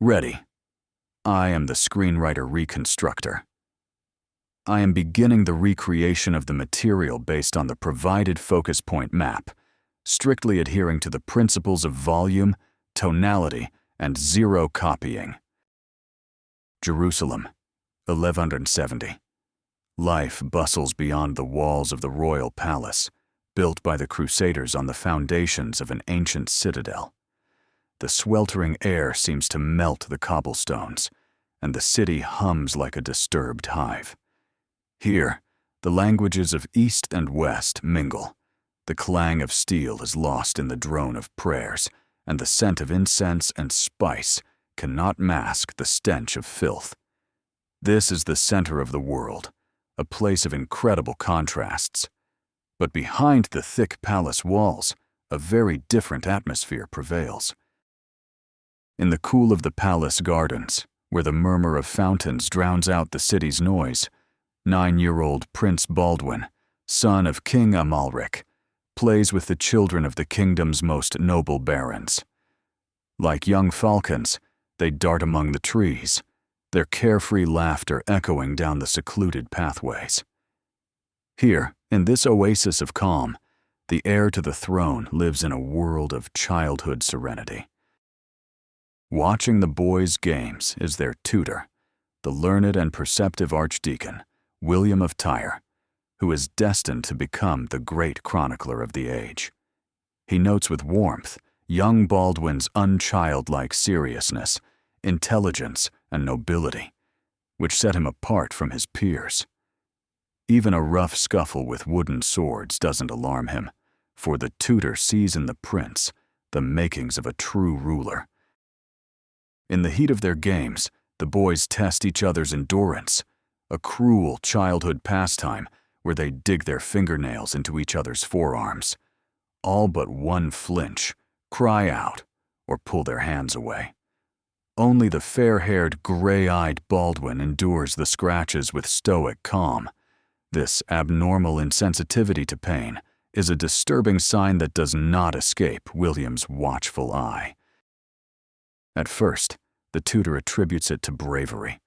Ready. I am the screenwriter reconstructor. I am beginning the recreation of the material based on the provided focus point map, strictly adhering to the principles of volume, tonality, and zero copying. Jerusalem, 1170. Life bustles beyond the walls of the royal palace, built by the Crusaders on the foundations of an ancient citadel. The sweltering air seems to melt the cobblestones, and the city hums like a disturbed hive. Here, the languages of East and West mingle. The clang of steel is lost in the drone of prayers, and the scent of incense and spice cannot mask the stench of filth. This is the center of the world, a place of incredible contrasts. But behind the thick palace walls, a very different atmosphere prevails. In the cool of the palace gardens, where the murmur of fountains drowns out the city's noise, 9-year-old Prince Baldwin, son of King Amalric, plays with the children of the kingdom's most noble barons. Like young falcons, they dart among the trees, their carefree laughter echoing down the secluded pathways. Here, in this oasis of calm, the heir to the throne lives in a world of childhood serenity. Watching the boys' games is their tutor, the learned and perceptive archdeacon, William of Tyre, who is destined to become the great chronicler of the age. He notes with warmth young Baldwin's unchildlike seriousness, intelligence, and nobility, which set him apart from his peers. Even a rough scuffle with wooden swords doesn't alarm him, for the tutor sees in the prince the makings of a true ruler. In the heat of their games, the boys test each other's endurance, a cruel childhood pastime where they dig their fingernails into each other's forearms. All but one flinch, cry out, or pull their hands away. Only the fair-haired, gray-eyed Baldwin endures the scratches with stoic calm. This abnormal insensitivity to pain is a disturbing sign that does not escape William's watchful eye. At first, the tutor attributes it to bravery,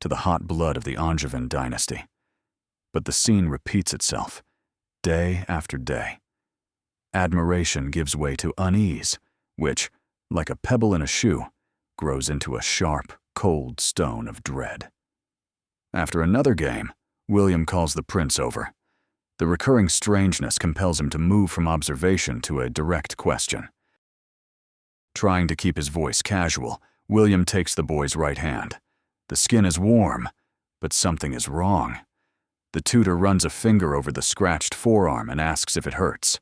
to the hot blood of the Angevin dynasty. But the scene repeats itself, day after day. Admiration gives way to unease, which, like a pebble in a shoe, grows into a sharp, cold stone of dread. After another game, William calls the prince over. The recurring strangeness compels him to move from observation to a direct question. Trying to keep his voice casual, William takes the boy's right hand. The skin is warm, but something is wrong. The tutor runs a finger over the scratched forearm and asks if it hurts.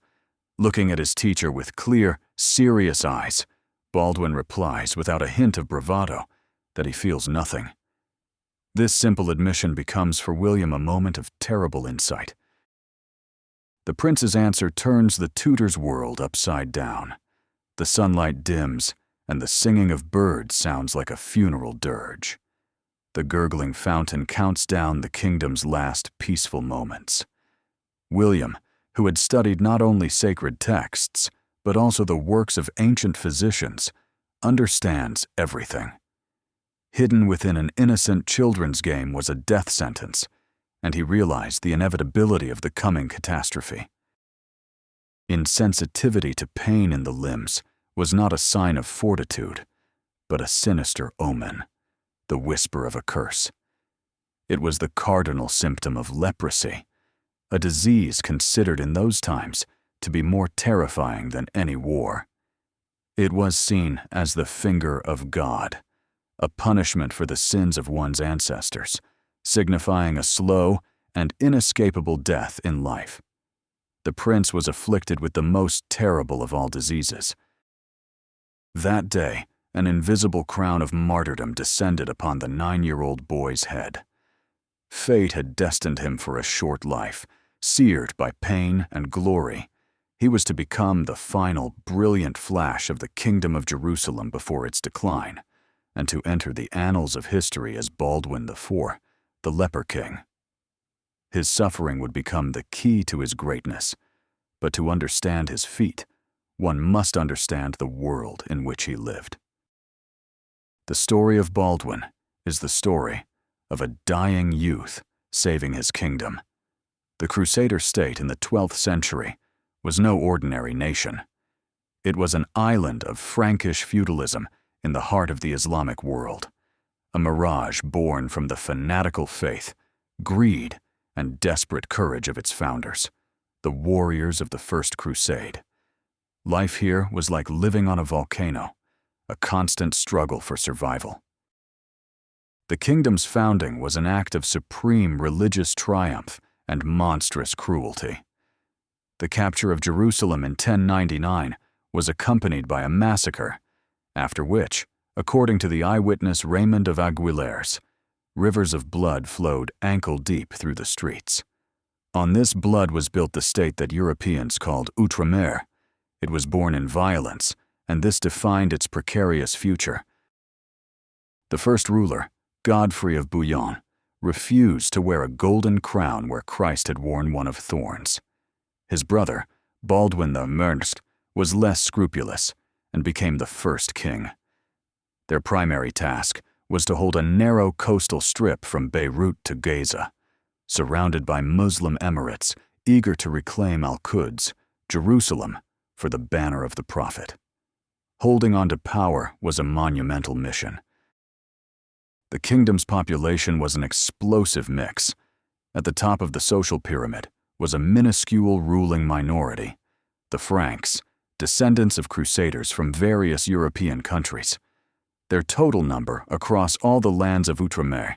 Looking at his teacher with clear, serious eyes, Baldwin replies without a hint of bravado that he feels nothing. This simple admission becomes for William a moment of terrible insight. The prince's answer turns the tutor's world upside down. The sunlight dims, and the singing of birds sounds like a funeral dirge. The gurgling fountain counts down the kingdom's last peaceful moments. William, who had studied not only sacred texts, but also the works of ancient physicians, understands everything. Hidden within an innocent children's game was a death sentence, and he realized the inevitability of the coming catastrophe. Insensitivity to pain in the limbs was not a sign of fortitude, but a sinister omen, the whisper of a curse. It was the cardinal symptom of leprosy, a disease considered in those times to be more terrifying than any war. It was seen as the finger of God, a punishment for the sins of one's ancestors, signifying a slow and inescapable death in life. The prince was afflicted with the most terrible of all diseases. That day, an invisible crown of martyrdom descended upon the 9-year-old boy's head. Fate had destined him for a short life, seared by pain and glory. He was to become the final, brilliant flash of the Kingdom of Jerusalem before its decline, and to enter the annals of history as Baldwin IV, the Leper King. His suffering would become the key to his greatness, but to understand his feat, one must understand the world in which he lived. The story of Baldwin is the story of a dying youth saving his kingdom. The Crusader state in the 12th century was no ordinary nation. It was an island of Frankish feudalism in the heart of the Islamic world, a mirage born from the fanatical faith, greed, and desperate courage of its founders, the warriors of the First Crusade. Life here was like living on a volcano, a constant struggle for survival. The kingdom's founding was an act of supreme religious triumph and monstrous cruelty. The capture of Jerusalem in 1099 was accompanied by a massacre, after which, according to the eyewitness Raymond of Aguilers, rivers of blood flowed ankle-deep through the streets. On this blood was built the state that Europeans called Outremer. It was born in violence, and this defined its precarious future. The first ruler, Godfrey of Bouillon, refused to wear a golden crown where Christ had worn one of thorns. His brother, Baldwin IV, was less scrupulous and became the first king. Their primary task was to hold a narrow coastal strip from Beirut to Gaza, surrounded by Muslim emirates eager to reclaim Al-Quds, Jerusalem, for the banner of the Prophet. Holding on to power was a monumental mission. The kingdom's population was an explosive mix. At the top of the social pyramid was a minuscule ruling minority, the Franks, descendants of crusaders from various European countries. Their total number across all the lands of Outremer,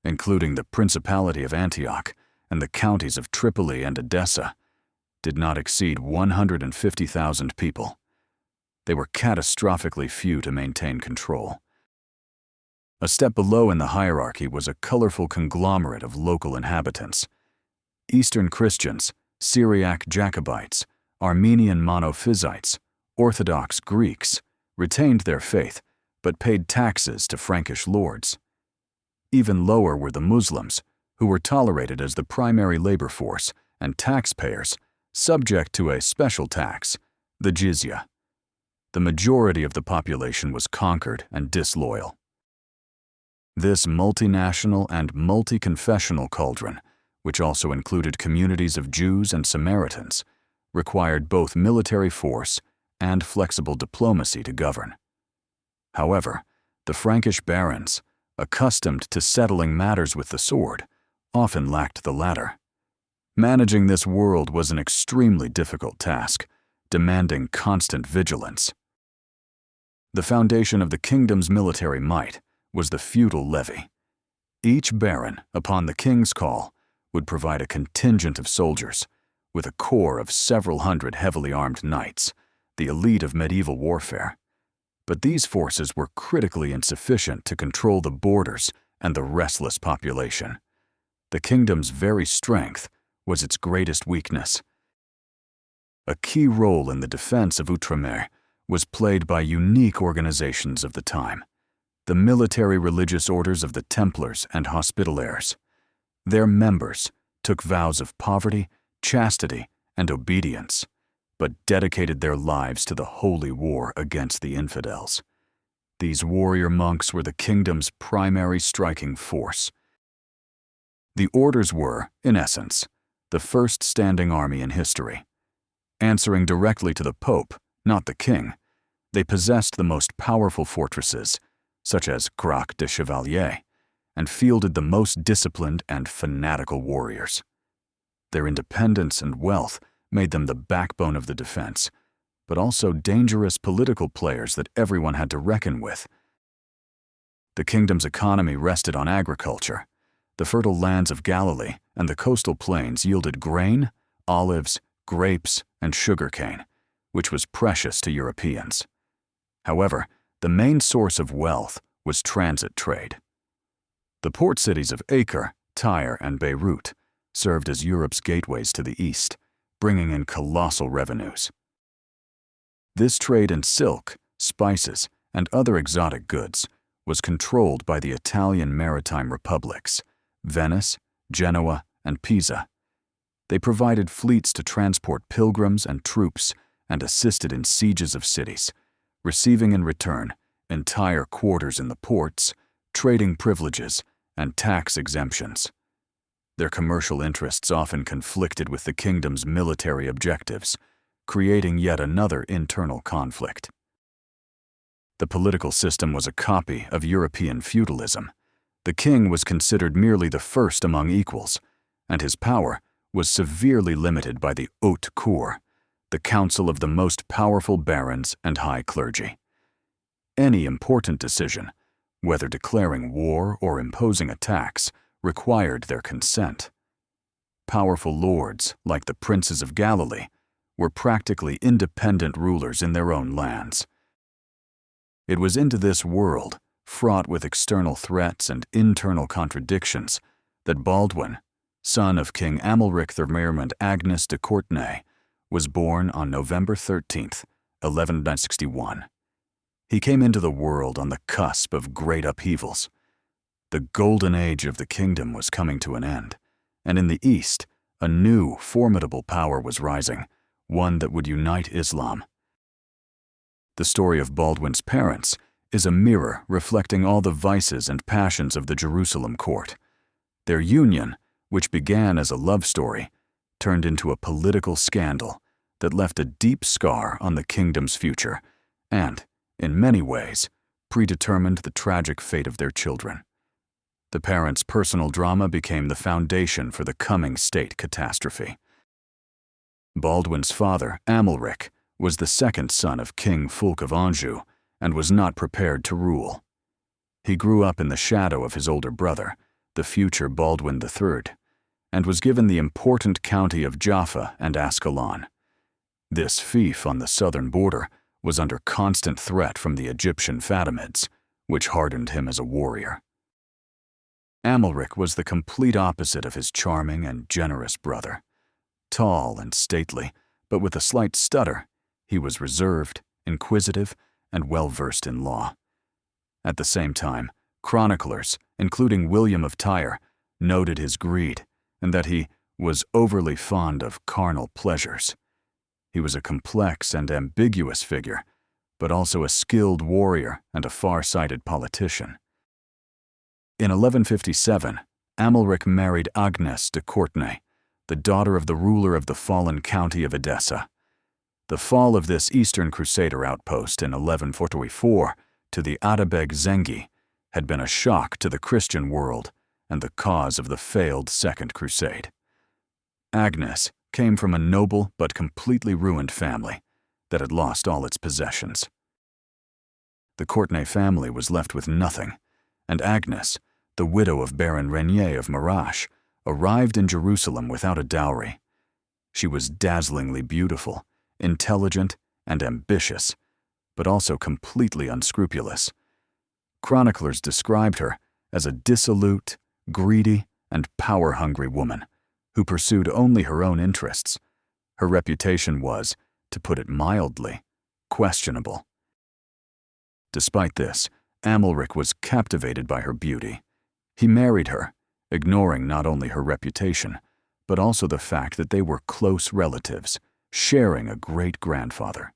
including the Principality of Antioch and the counties of Tripoli and Edessa, did not exceed 150,000 people. They were catastrophically few to maintain control. A step below in the hierarchy was a colorful conglomerate of local inhabitants. Eastern Christians, Syriac Jacobites, Armenian Monophysites, Orthodox Greeks retained their faith but paid taxes to Frankish lords. Even lower were the Muslims, who were tolerated as the primary labor force and taxpayers, subject to a special tax, the jizya. The majority of the population was conquered and disloyal. This multinational and multi-confessional cauldron, which also included communities of Jews and Samaritans, required both military force and flexible diplomacy to govern. However, the Frankish barons, accustomed to settling matters with the sword, often lacked the latter. Managing this world was an extremely difficult task, demanding constant vigilance. The foundation of the kingdom's military might was the feudal levy. Each baron, upon the king's call, would provide a contingent of soldiers, with a corps of several hundred heavily armed knights, the elite of medieval warfare. But these forces were critically insufficient to control the borders and the restless population. The kingdom's very strength was its greatest weakness. A key role in the defense of Outremer was played by unique organizations of the time, the military religious orders of the Templars and Hospitallers. Their members took vows of poverty, chastity, and obedience, but dedicated their lives to the holy war against the infidels. These warrior monks were the kingdom's primary striking force. The orders were, in essence, the first standing army in history. Answering directly to the Pope, not the king, they possessed the most powerful fortresses, such as Crac de Chevalier, and fielded the most disciplined and fanatical warriors. Their independence and wealth made them the backbone of the defense, but also dangerous political players that everyone had to reckon with. The kingdom's economy rested on agriculture. The fertile lands of Galilee and the coastal plains yielded grain, olives, grapes, and sugarcane, which was precious to Europeans. However, the main source of wealth was transit trade. The port cities of Acre, Tyre, and Beirut served as Europe's gateways to the east, bringing in colossal revenues. This trade in silk, spices, and other exotic goods was controlled by the Italian maritime republics, Venice, Genoa, and Pisa. They provided fleets to transport pilgrims and troops and assisted in sieges of cities, receiving in return entire quarters in the ports, trading privileges, and tax exemptions. Their commercial interests often conflicted with the kingdom's military objectives, creating yet another internal conflict. The political system was a copy of European feudalism. The king was considered merely the first among equals, and his power was severely limited by the haute cour, the council of the most powerful barons and high clergy. Any important decision, whether declaring war or imposing a tax, required their consent. Powerful lords, like the princes of Galilee, were practically independent rulers in their own lands. It was into this world, fraught with external threats and internal contradictions, that Baldwin, son of King Amalric III and Agnes de Courtenay, was born on November 13, 1161. He came into the world on the cusp of great upheavals. The golden age of the kingdom was coming to an end, and in the east, a new, formidable power was rising, one that would unite Islam. The story of Baldwin's parents is a mirror reflecting all the vices and passions of the Jerusalem court. Their union, which began as a love story, turned into a political scandal that left a deep scar on the kingdom's future and, in many ways, predetermined the tragic fate of their children. The parents' personal drama became the foundation for the coming state catastrophe. Baldwin's father, Amalric, was the second son of King Fulk of Anjou and was not prepared to rule. He grew up in the shadow of his older brother, the future Baldwin III, and was given the important county of Jaffa and Ascalon. This fief on the southern border was under constant threat from the Egyptian Fatimids, which hardened him as a warrior. Amalric was the complete opposite of his charming and generous brother. Tall and stately, but with a slight stutter, he was reserved, inquisitive, and well-versed in law. At the same time, chroniclers, including William of Tyre, noted his greed and that he was overly fond of carnal pleasures. He was a complex and ambiguous figure, but also a skilled warrior and a far-sighted politician. In 1157, Amalric married Agnes de Courtenay, the daughter of the ruler of the fallen county of Edessa. The fall of this Eastern Crusader outpost in 1144 to the Atabeg Zengi had been a shock to the Christian world and the cause of the failed Second Crusade. Agnes came from a noble but completely ruined family that had lost all its possessions. The Courtenay family was left with nothing, and Agnes, the widow of Baron Renier of Marache, arrived in Jerusalem without a dowry. She was dazzlingly beautiful, intelligent, and ambitious, but also completely unscrupulous. Chroniclers described her as a dissolute, greedy, and power-hungry woman who pursued only her own interests. Her reputation was, to put it mildly, questionable. Despite this, Amalric was captivated by her beauty. He married her, ignoring not only her reputation, but also the fact that they were close relatives, sharing a great-grandfather.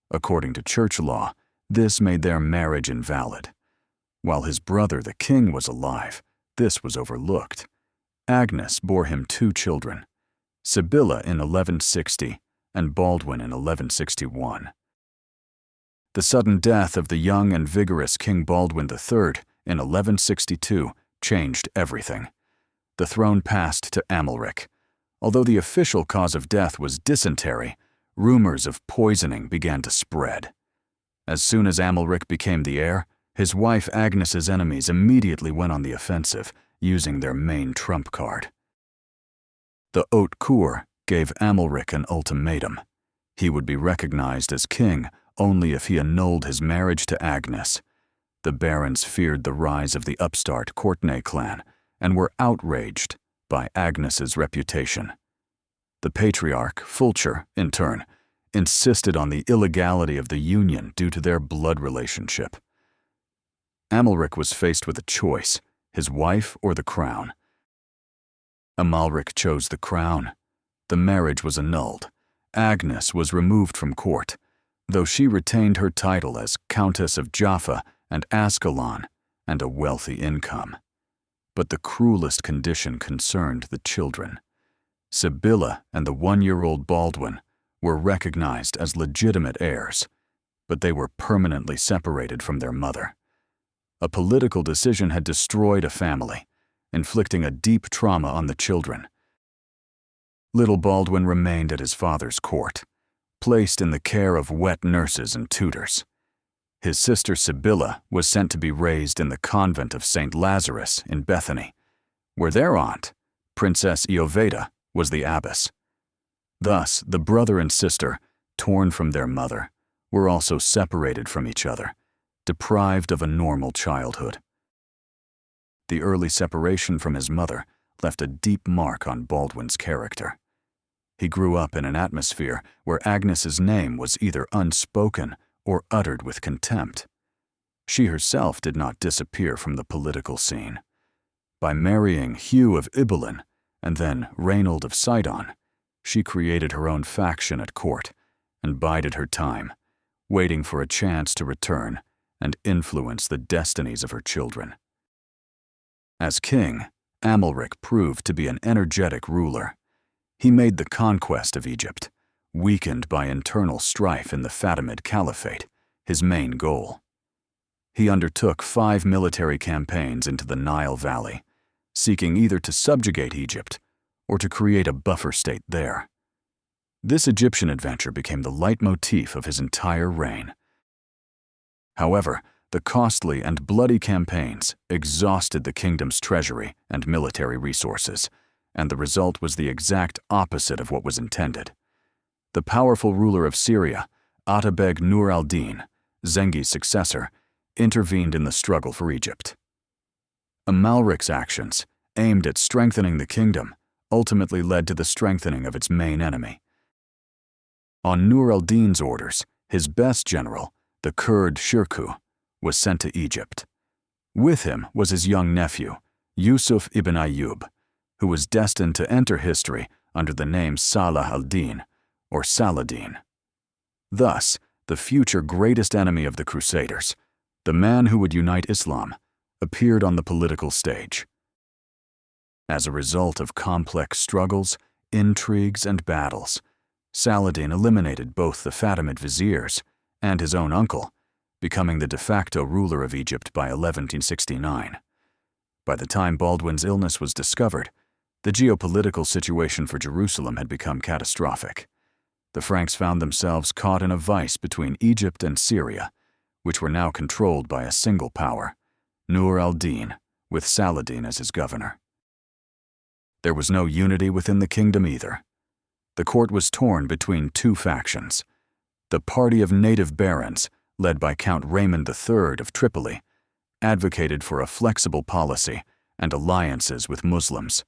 According to church law, this made their marriage invalid. While his brother, the king, was alive, this was overlooked. Agnes bore him 2 children, Sibylla in 1160 and Baldwin in 1161. The sudden death of the young and vigorous King Baldwin III in 1162 changed everything. The throne passed to Amalric. Although the official cause of death was dysentery, rumors of poisoning began to spread. As soon as Amalric became the heir, his wife Agnes's enemies immediately went on the offensive, using their main trump card. The haute cour gave Amalric an ultimatum. He would be recognized as king only if he annulled his marriage to Agnes. The barons feared the rise of the upstart Courtenay clan and were outraged by Agnes's reputation. The patriarch, Fulcher, in turn, insisted on the illegality of the union due to their blood relationship. Amalric was faced with a choice, his wife or the crown. Amalric chose the crown. The marriage was annulled. Agnes was removed from court. though she retained her title as Countess of Jaffa and Ascalon and a wealthy income. But the cruelest condition concerned the children. Sibylla and the 1-year-old Baldwin were recognized as legitimate heirs, but they were permanently separated from their mother. A political decision had destroyed a family, inflicting a deep trauma on the children. Little Baldwin remained at his father's court, placed in the care of wet nurses and tutors. His sister Sibylla was sent to be raised in the convent of St. Lazarus in Bethany, where their aunt, Princess Ioveda, was the abbess. Thus, the brother and sister, torn from their mother, were also separated from each other, deprived of a normal childhood. The early separation from his mother left a deep mark on Baldwin's character. He grew up in an atmosphere where Agnes's name was either unspoken or uttered with contempt. She herself did not disappear from the political scene. By marrying Hugh of Ibelin and then Reynold of Sidon, she created her own faction at court and bided her time, waiting for a chance to return and influence the destinies of her children. As king, Amalric proved to be an energetic ruler. He made the conquest of Egypt, weakened by internal strife in the Fatimid Caliphate, his main goal. He undertook 5 military campaigns into the Nile Valley, seeking either to subjugate Egypt or to create a buffer state there. This Egyptian adventure became the leitmotif of his entire reign. However, the costly and bloody campaigns exhausted the kingdom's treasury and military resources, and the result was the exact opposite of what was intended. The powerful ruler of Syria, Atabeg Nur al-Din, Zengi's successor, intervened in the struggle for Egypt. Amalric's actions, aimed at strengthening the kingdom, ultimately led to the strengthening of its main enemy. On Nur al-Din's orders, his best general, the Kurd Shirkuh, was sent to Egypt. With him was his young nephew, Yusuf ibn Ayyub, who was destined to enter history under the name Salah al-Din, or Saladin. Thus, the future greatest enemy of the Crusaders, the man who would unite Islam, appeared on the political stage. As a result of complex struggles, intrigues, and battles, Saladin eliminated both the Fatimid viziers and his own uncle, becoming the de facto ruler of Egypt by 1169. By the time Baldwin's illness was discovered, the geopolitical situation for Jerusalem had become catastrophic. The Franks found themselves caught in a vice between Egypt and Syria, which were now controlled by a single power, Nur al-Din, with Saladin as his governor. There was no unity within the kingdom either. The court was torn between 2 factions. The party of native barons, led by Count Raymond III of Tripoli, advocated for a flexible policy and alliances with Muslims.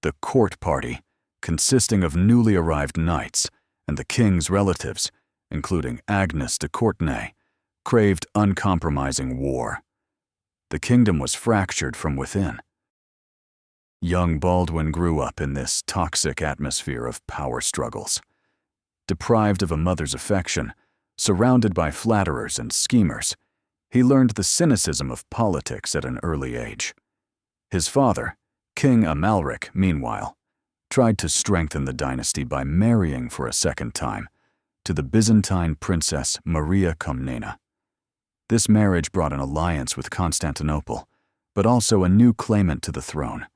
The court party, consisting of newly arrived knights and the king's relatives, including Agnes de Courtenay, craved uncompromising war. The kingdom was fractured from within. Young Baldwin grew up in this toxic atmosphere of power struggles. Deprived of a mother's affection, surrounded by flatterers and schemers, he learned the cynicism of politics at an early age. His father, King Amalric, meanwhile, tried to strengthen the dynasty by marrying for a second time to the Byzantine princess Maria Komnena. This marriage brought an alliance with Constantinople, but also a new claimant to the throne,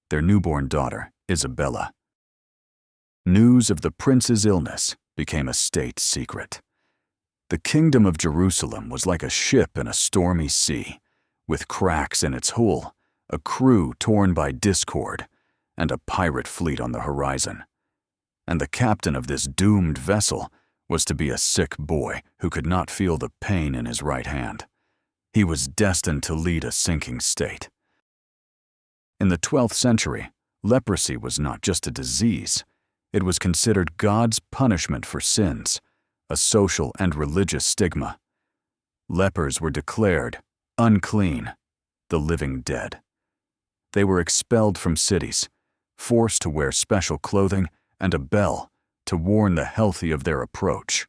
their newborn daughter, Isabella. News of the prince's illness became a state secret. The kingdom of Jerusalem was like a ship in a stormy sea, with cracks in its hull, a crew torn by discord, and a pirate fleet on the horizon. And the captain of this doomed vessel was to be a sick boy who could not feel the pain in his right hand. He was destined to lead a sinking state. In the 12th century, leprosy was not just a disease. It was considered God's punishment for sins, a social and religious stigma. Lepers were declared unclean, the living dead. They were expelled from cities, forced to wear special clothing and a bell to warn the healthy of their approach.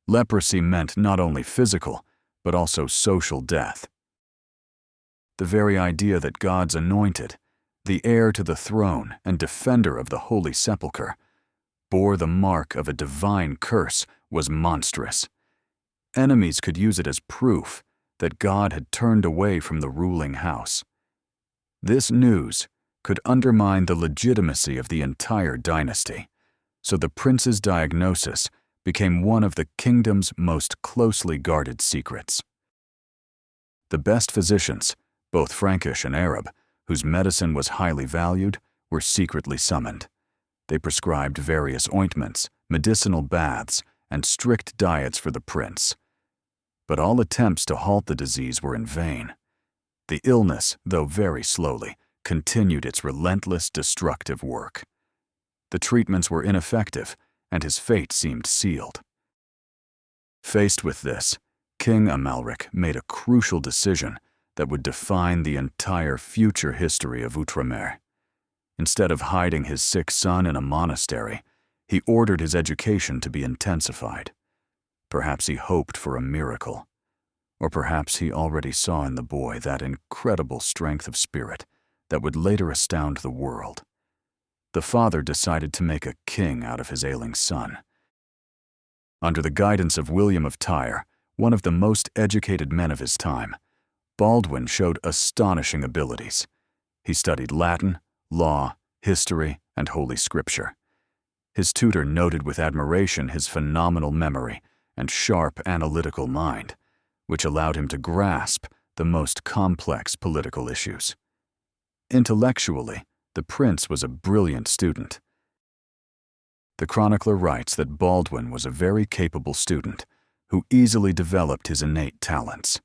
Leprosy meant not only physical, but also social death. The very idea that God's anointed, the heir to the throne and defender of the Holy Sepulchre, bore the mark of a divine curse was monstrous. Enemies could use it as proof that God had turned away from the ruling house. This news could undermine the legitimacy of the entire dynasty, so the prince's diagnosis became one of the kingdom's most closely guarded secrets. The best physicians, both Frankish and Arab, whose medicine was highly valued, were secretly summoned. They prescribed various ointments, medicinal baths, and strict diets for the prince. But all attempts to halt the disease were in vain. The illness, though very slowly, continued its relentless, destructive work. The treatments were ineffective, and his fate seemed sealed. Faced with this, King Amalric made a crucial decision that would define the entire future history of Outremer. Instead of hiding his sick son in a monastery, he ordered his education to be intensified. Perhaps he hoped for a miracle. Or perhaps he already saw in the boy that incredible strength of spirit that would later astound the world. The father decided to make a king out of his ailing son. Under the guidance of William of Tyre, one of the most educated men of his time, Baldwin showed astonishing abilities. He studied Latin, law, history, and Holy Scripture. His tutor noted with admiration his phenomenal memory and sharp analytical mind, which allowed him to grasp the most complex political issues. Intellectually, the prince was a brilliant student. The chronicler writes that Baldwin was a very capable student who easily developed his innate talents.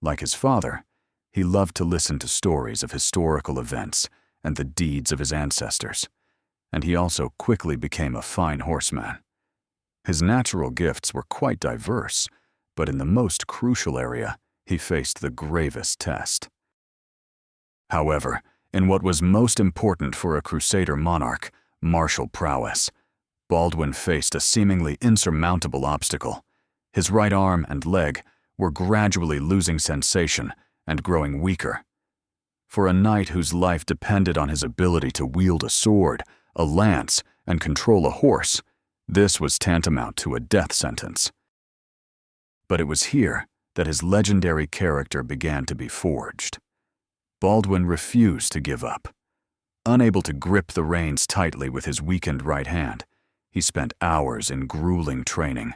Like his father, he loved to listen to stories of historical events and the deeds of his ancestors, and he also quickly became a fine horseman. His natural gifts were quite diverse, but in the most crucial area, he faced the gravest test. However, in what was most important for a Crusader monarch, martial prowess, Baldwin faced a seemingly insurmountable obstacle. His right arm and leg were gradually losing sensation and growing weaker. For a knight whose life depended on his ability to wield a sword, a lance, and control a horse, this was tantamount to a death sentence. But it was here that his legendary character began to be forged. Baldwin refused to give up. Unable to grip the reins tightly with his weakened right hand, he spent hours in grueling training,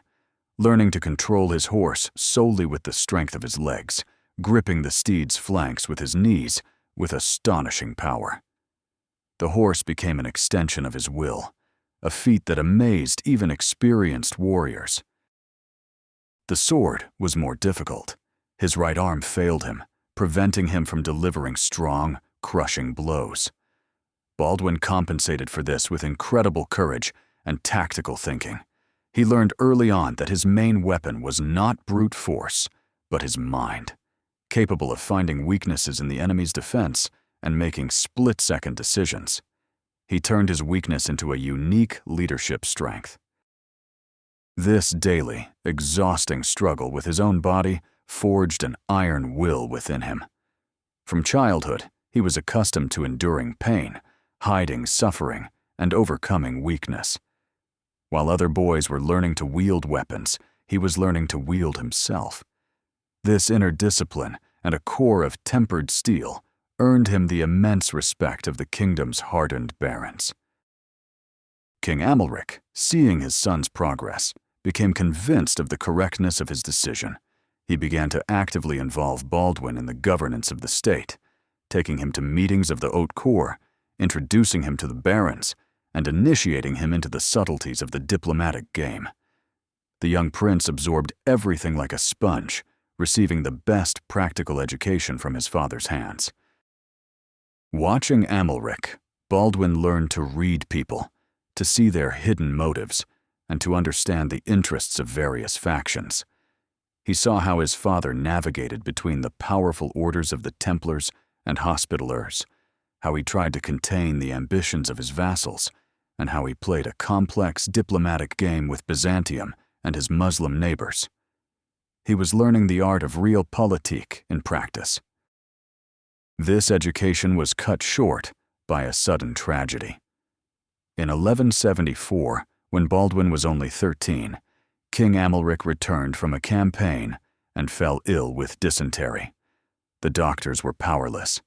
learning to control his horse solely with the strength of his legs, gripping the steed's flanks with his knees with astonishing power. The horse became an extension of his will, a feat that amazed even experienced warriors. The sword was more difficult. His right arm failed him, preventing him from delivering strong, crushing blows. Baldwin compensated for this with incredible courage and tactical thinking. He learned early on that his main weapon was not brute force, but his mind, capable of finding weaknesses in the enemy's defense and making split-second decisions. He turned his weakness into a unique leadership strength. This daily, exhausting struggle with his own body forged an iron will within him. From childhood, he was accustomed to enduring pain, hiding suffering, and overcoming weakness. While other boys were learning to wield weapons, he was learning to wield himself. This inner discipline and a core of tempered steel earned him the immense respect of the kingdom's hardened barons. King Amalric, seeing his son's progress, became convinced of the correctness of his decision. He began to actively involve Baldwin in the governance of the state, taking him to meetings of the haute cour, introducing him to the barons, and initiating him into the subtleties of the diplomatic game. The young prince absorbed everything like a sponge, receiving the best practical education from his father's hands. Watching Amalric, Baldwin learned to read people, to see their hidden motives, and to understand the interests of various factions. He saw how his father navigated between the powerful orders of the Templars and Hospitallers, how he tried to contain the ambitions of his vassals, and how he played a complex diplomatic game with Byzantium and his Muslim neighbors. He was learning the art of realpolitik in practice. This education was cut short by a sudden tragedy. In 1174, when Baldwin was only 13, King Amalric returned from a campaign and fell ill with dysentery. The doctors were powerless.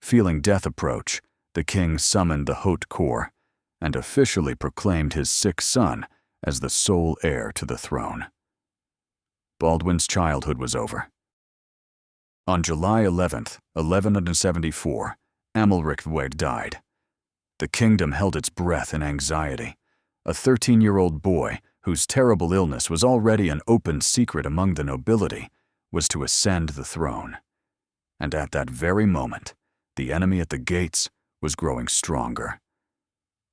Feeling death approach, the king summoned the haute cour and officially proclaimed his sick son as the sole heir to the throne. Baldwin's childhood was over. On July 11, 1174, Amalric IV died. The kingdom held its breath in anxiety. A 13-year-old boy, whose terrible illness was already an open secret among the nobility, was to ascend the throne. And at that very moment, the enemy at the gates was growing stronger.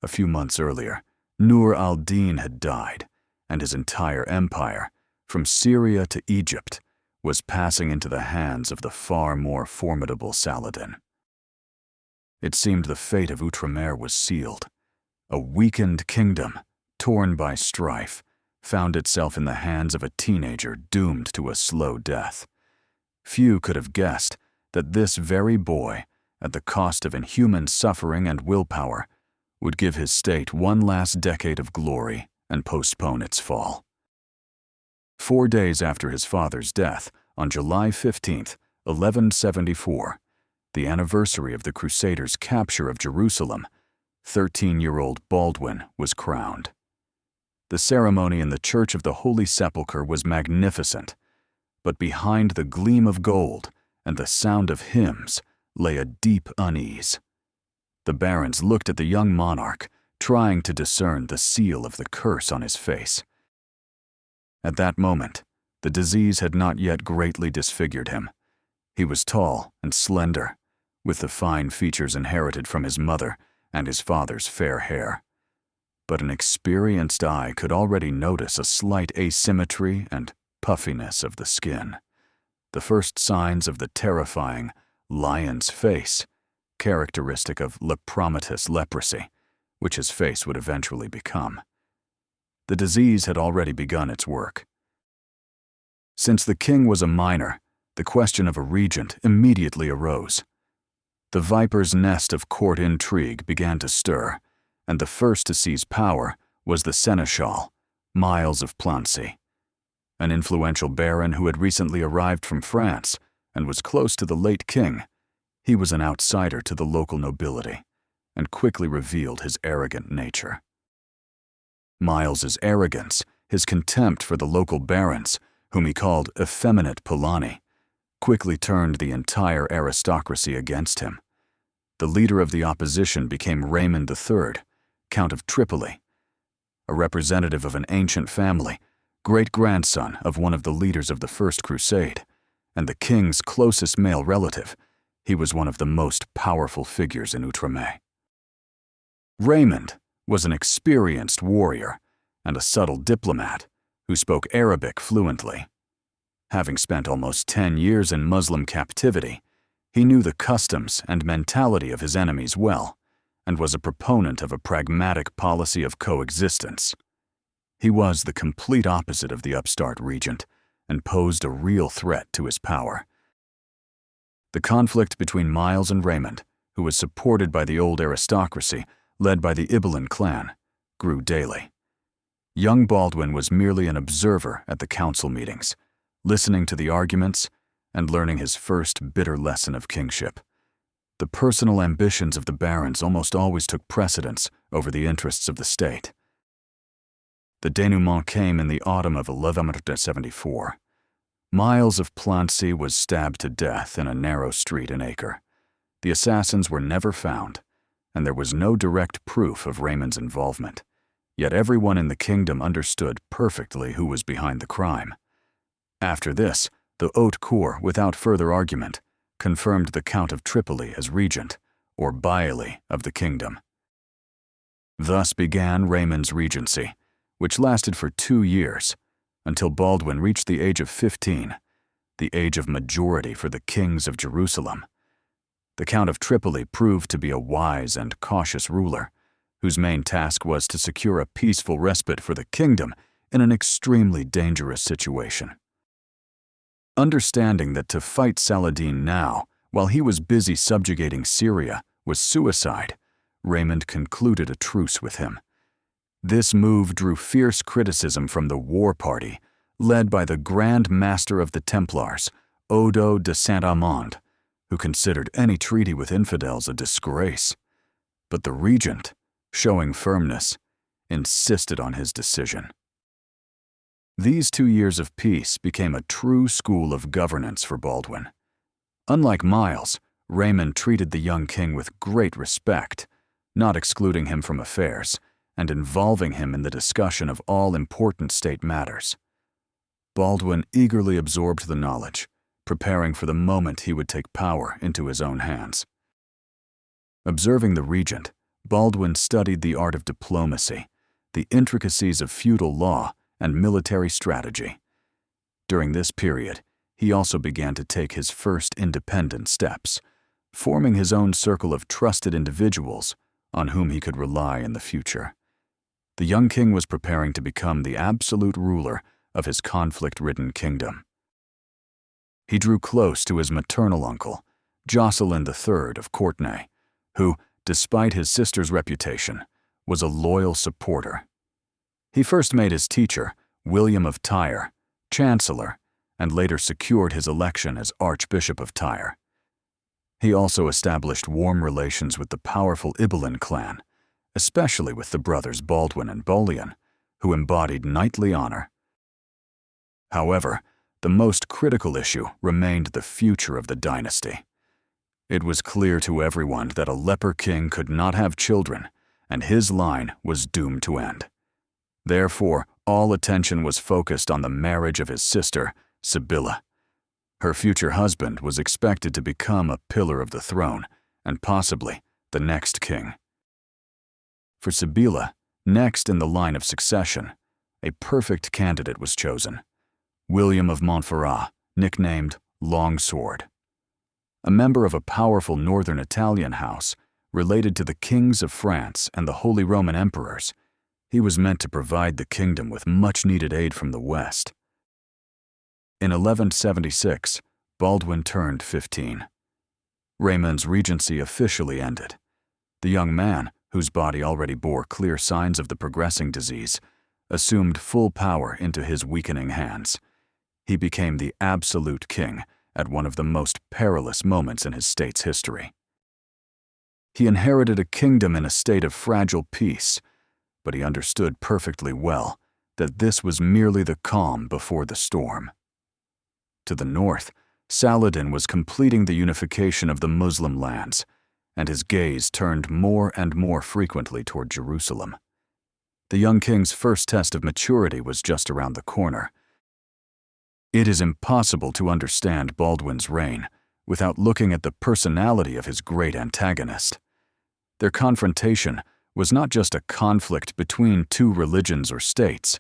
A few months earlier, Nur al-Din had died, and his entire empire, from Syria to Egypt, was passing into the hands of the far more formidable Saladin. It seemed the fate of Outremer was sealed. A weakened kingdom, torn by strife, found itself in the hands of a teenager doomed to a slow death. Few could have guessed that this very boy, at the cost of inhuman suffering and willpower, would give his state one last decade of glory and postpone its fall. 4 days after his father's death, on July 15, 1174, the anniversary of the Crusaders' capture of Jerusalem, 13-year-old Baldwin was crowned. The ceremony in the Church of the Holy Sepulchre was magnificent, but behind the gleam of gold and the sound of hymns lay a deep unease. The barons looked at the young monarch, trying to discern the seal of the curse on his face. At that moment, the disease had not yet greatly disfigured him. He was tall and slender, with the fine features inherited from his mother and his father's fair hair. But an experienced eye could already notice a slight asymmetry and puffiness of the skin, the first signs of the terrifying lion's face, characteristic of lepromatous leprosy, which his face would eventually become. The disease had already begun its work. Since the king was a minor, the question of a regent immediately arose. The viper's nest of court intrigue began to stir, and the first to seize power was the seneschal, Miles of Plancy. An influential baron who had recently arrived from France and was close to the late king, he was an outsider to the local nobility and quickly revealed his arrogant nature. Miles's arrogance, his contempt for the local barons, whom he called effeminate Polani, quickly turned the entire aristocracy against him. The leader of the opposition became Raymond III, Count of Tripoli. A representative of an ancient family, great-grandson of one of the leaders of the First Crusade, and the king's closest male relative, he was one of the most powerful figures in Outremer. Raymond was an experienced warrior and a subtle diplomat who spoke Arabic fluently. Having spent almost 10 years in Muslim captivity, he knew the customs and mentality of his enemies well, and was a proponent of a pragmatic policy of coexistence. He was the complete opposite of the upstart regent, and posed a real threat to his power. The conflict between Miles and Raymond, who was supported by the old aristocracy, led by the Ibelin clan, grew daily. Young Baldwin was merely an observer at the council meetings, listening to the arguments and learning his first bitter lesson of kingship. The personal ambitions of the barons almost always took precedence over the interests of the state. The denouement came in the autumn of 1174. Miles of Plancy was stabbed to death in a narrow street in Acre. The assassins were never found, and there was no direct proof of Raymond's involvement. Yet everyone in the kingdom understood perfectly who was behind the crime. After this, the haute cour, without further argument, confirmed the Count of Tripoli as regent, or bailli of the kingdom. Thus began Raymond's regency, which lasted for 2 years, until Baldwin reached the age of 15, the age of majority for the kings of Jerusalem. The Count of Tripoli proved to be a wise and cautious ruler, whose main task was to secure a peaceful respite for the kingdom in an extremely dangerous situation. Understanding that to fight Saladin now, while he was busy subjugating Syria, was suicide, Raymond concluded a truce with him. This move drew fierce criticism from the war party, led by the Grand Master of the Templars, Odo de Saint-Amand, who considered any treaty with infidels a disgrace. But the regent, showing firmness, insisted on his decision. These 2 years of peace became a true school of governance for Baldwin. Unlike Miles, Raymond treated the young king with great respect, not excluding him from affairs, and involving him in the discussion of all important state matters. Baldwin eagerly absorbed the knowledge, preparing for the moment he would take power into his own hands. Observing the regent, Baldwin studied the art of diplomacy, the intricacies of feudal law, and military strategy. During this period, he also began to take his first independent steps, forming his own circle of trusted individuals on whom he could rely in the future. The young king was preparing to become the absolute ruler of his conflict-ridden kingdom. He drew close to his maternal uncle, Jocelyn III of Courtenay, who, despite his sister's reputation, was a loyal supporter. He first made his teacher, William of Tyre, chancellor, and later secured his election as Archbishop of Tyre. He also established warm relations with the powerful Ibelin clan, especially with the brothers Baldwin and Bolian, who embodied knightly honor. However, the most critical issue remained the future of the dynasty. It was clear to everyone that a leper king could not have children, and his line was doomed to end. Therefore, all attention was focused on the marriage of his sister, Sibylla. Her future husband was expected to become a pillar of the throne, and possibly the next king. For Sibylla, next in the line of succession, a perfect candidate was chosen: William of Montferrat, nicknamed Longsword. A member of a powerful northern Italian house, related to the kings of France and the Holy Roman Emperors, he was meant to provide the kingdom with much-needed aid from the west. In 1176, Baldwin turned 15. Raymond's regency officially ended. The young man, whose body already bore clear signs of the progressing disease, assumed full power into his weakening hands. He became the absolute king at one of the most perilous moments in his state's history. He inherited a kingdom in a state of fragile peace, but he understood perfectly well that this was merely the calm before the storm. To the north, Saladin was completing the unification of the Muslim lands, and his gaze turned more and more frequently toward Jerusalem. The young king's first test of maturity was just around the corner. It is impossible to understand Baldwin's reign without looking at the personality of his great antagonist. Their confrontation was not just a conflict between two religions or states,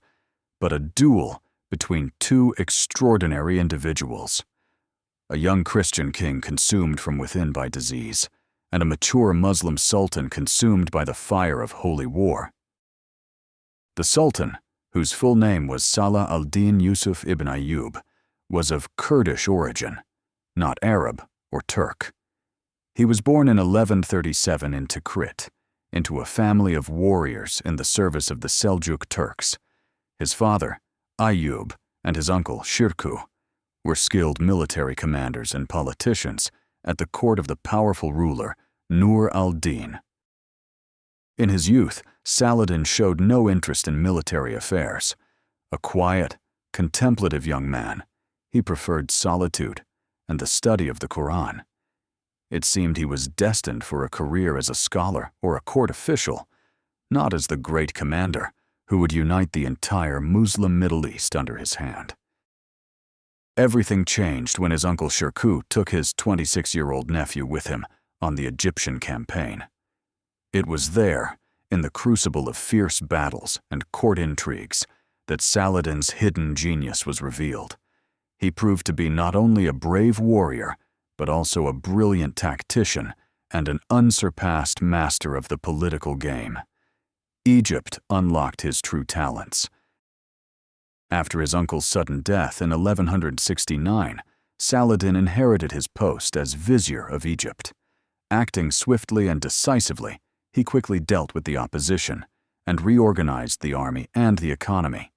but a duel between two extraordinary individuals: a young Christian king consumed from within by disease, and a mature Muslim sultan consumed by the fire of holy war. The sultan, whose full name was Salah al-Din Yusuf ibn Ayyub, was of Kurdish origin, not Arab or Turk. He was born in 1137 in Tikrit, into a family of warriors in the service of the Seljuk Turks. His father, Ayyub, and his uncle, Shirkuh, were skilled military commanders and politicians at the court of the powerful ruler Nur al-Din. In his youth, Saladin showed no interest in military affairs. A quiet, contemplative young man, he preferred solitude and the study of the Quran. It seemed he was destined for a career as a scholar or a court official, not as the great commander who would unite the entire Muslim Middle East under his hand. Everything changed when his uncle Shirkuh took his 26-year-old nephew with him on the Egyptian campaign. It was there, in the crucible of fierce battles and court intrigues, that Saladin's hidden genius was revealed. He proved to be not only a brave warrior, but also a brilliant tactician and an unsurpassed master of the political game. Egypt unlocked his true talents. After his uncle's sudden death in 1169, Saladin inherited his post as vizier of Egypt. Acting swiftly and decisively, he quickly dealt with the opposition and reorganized the army and the economy.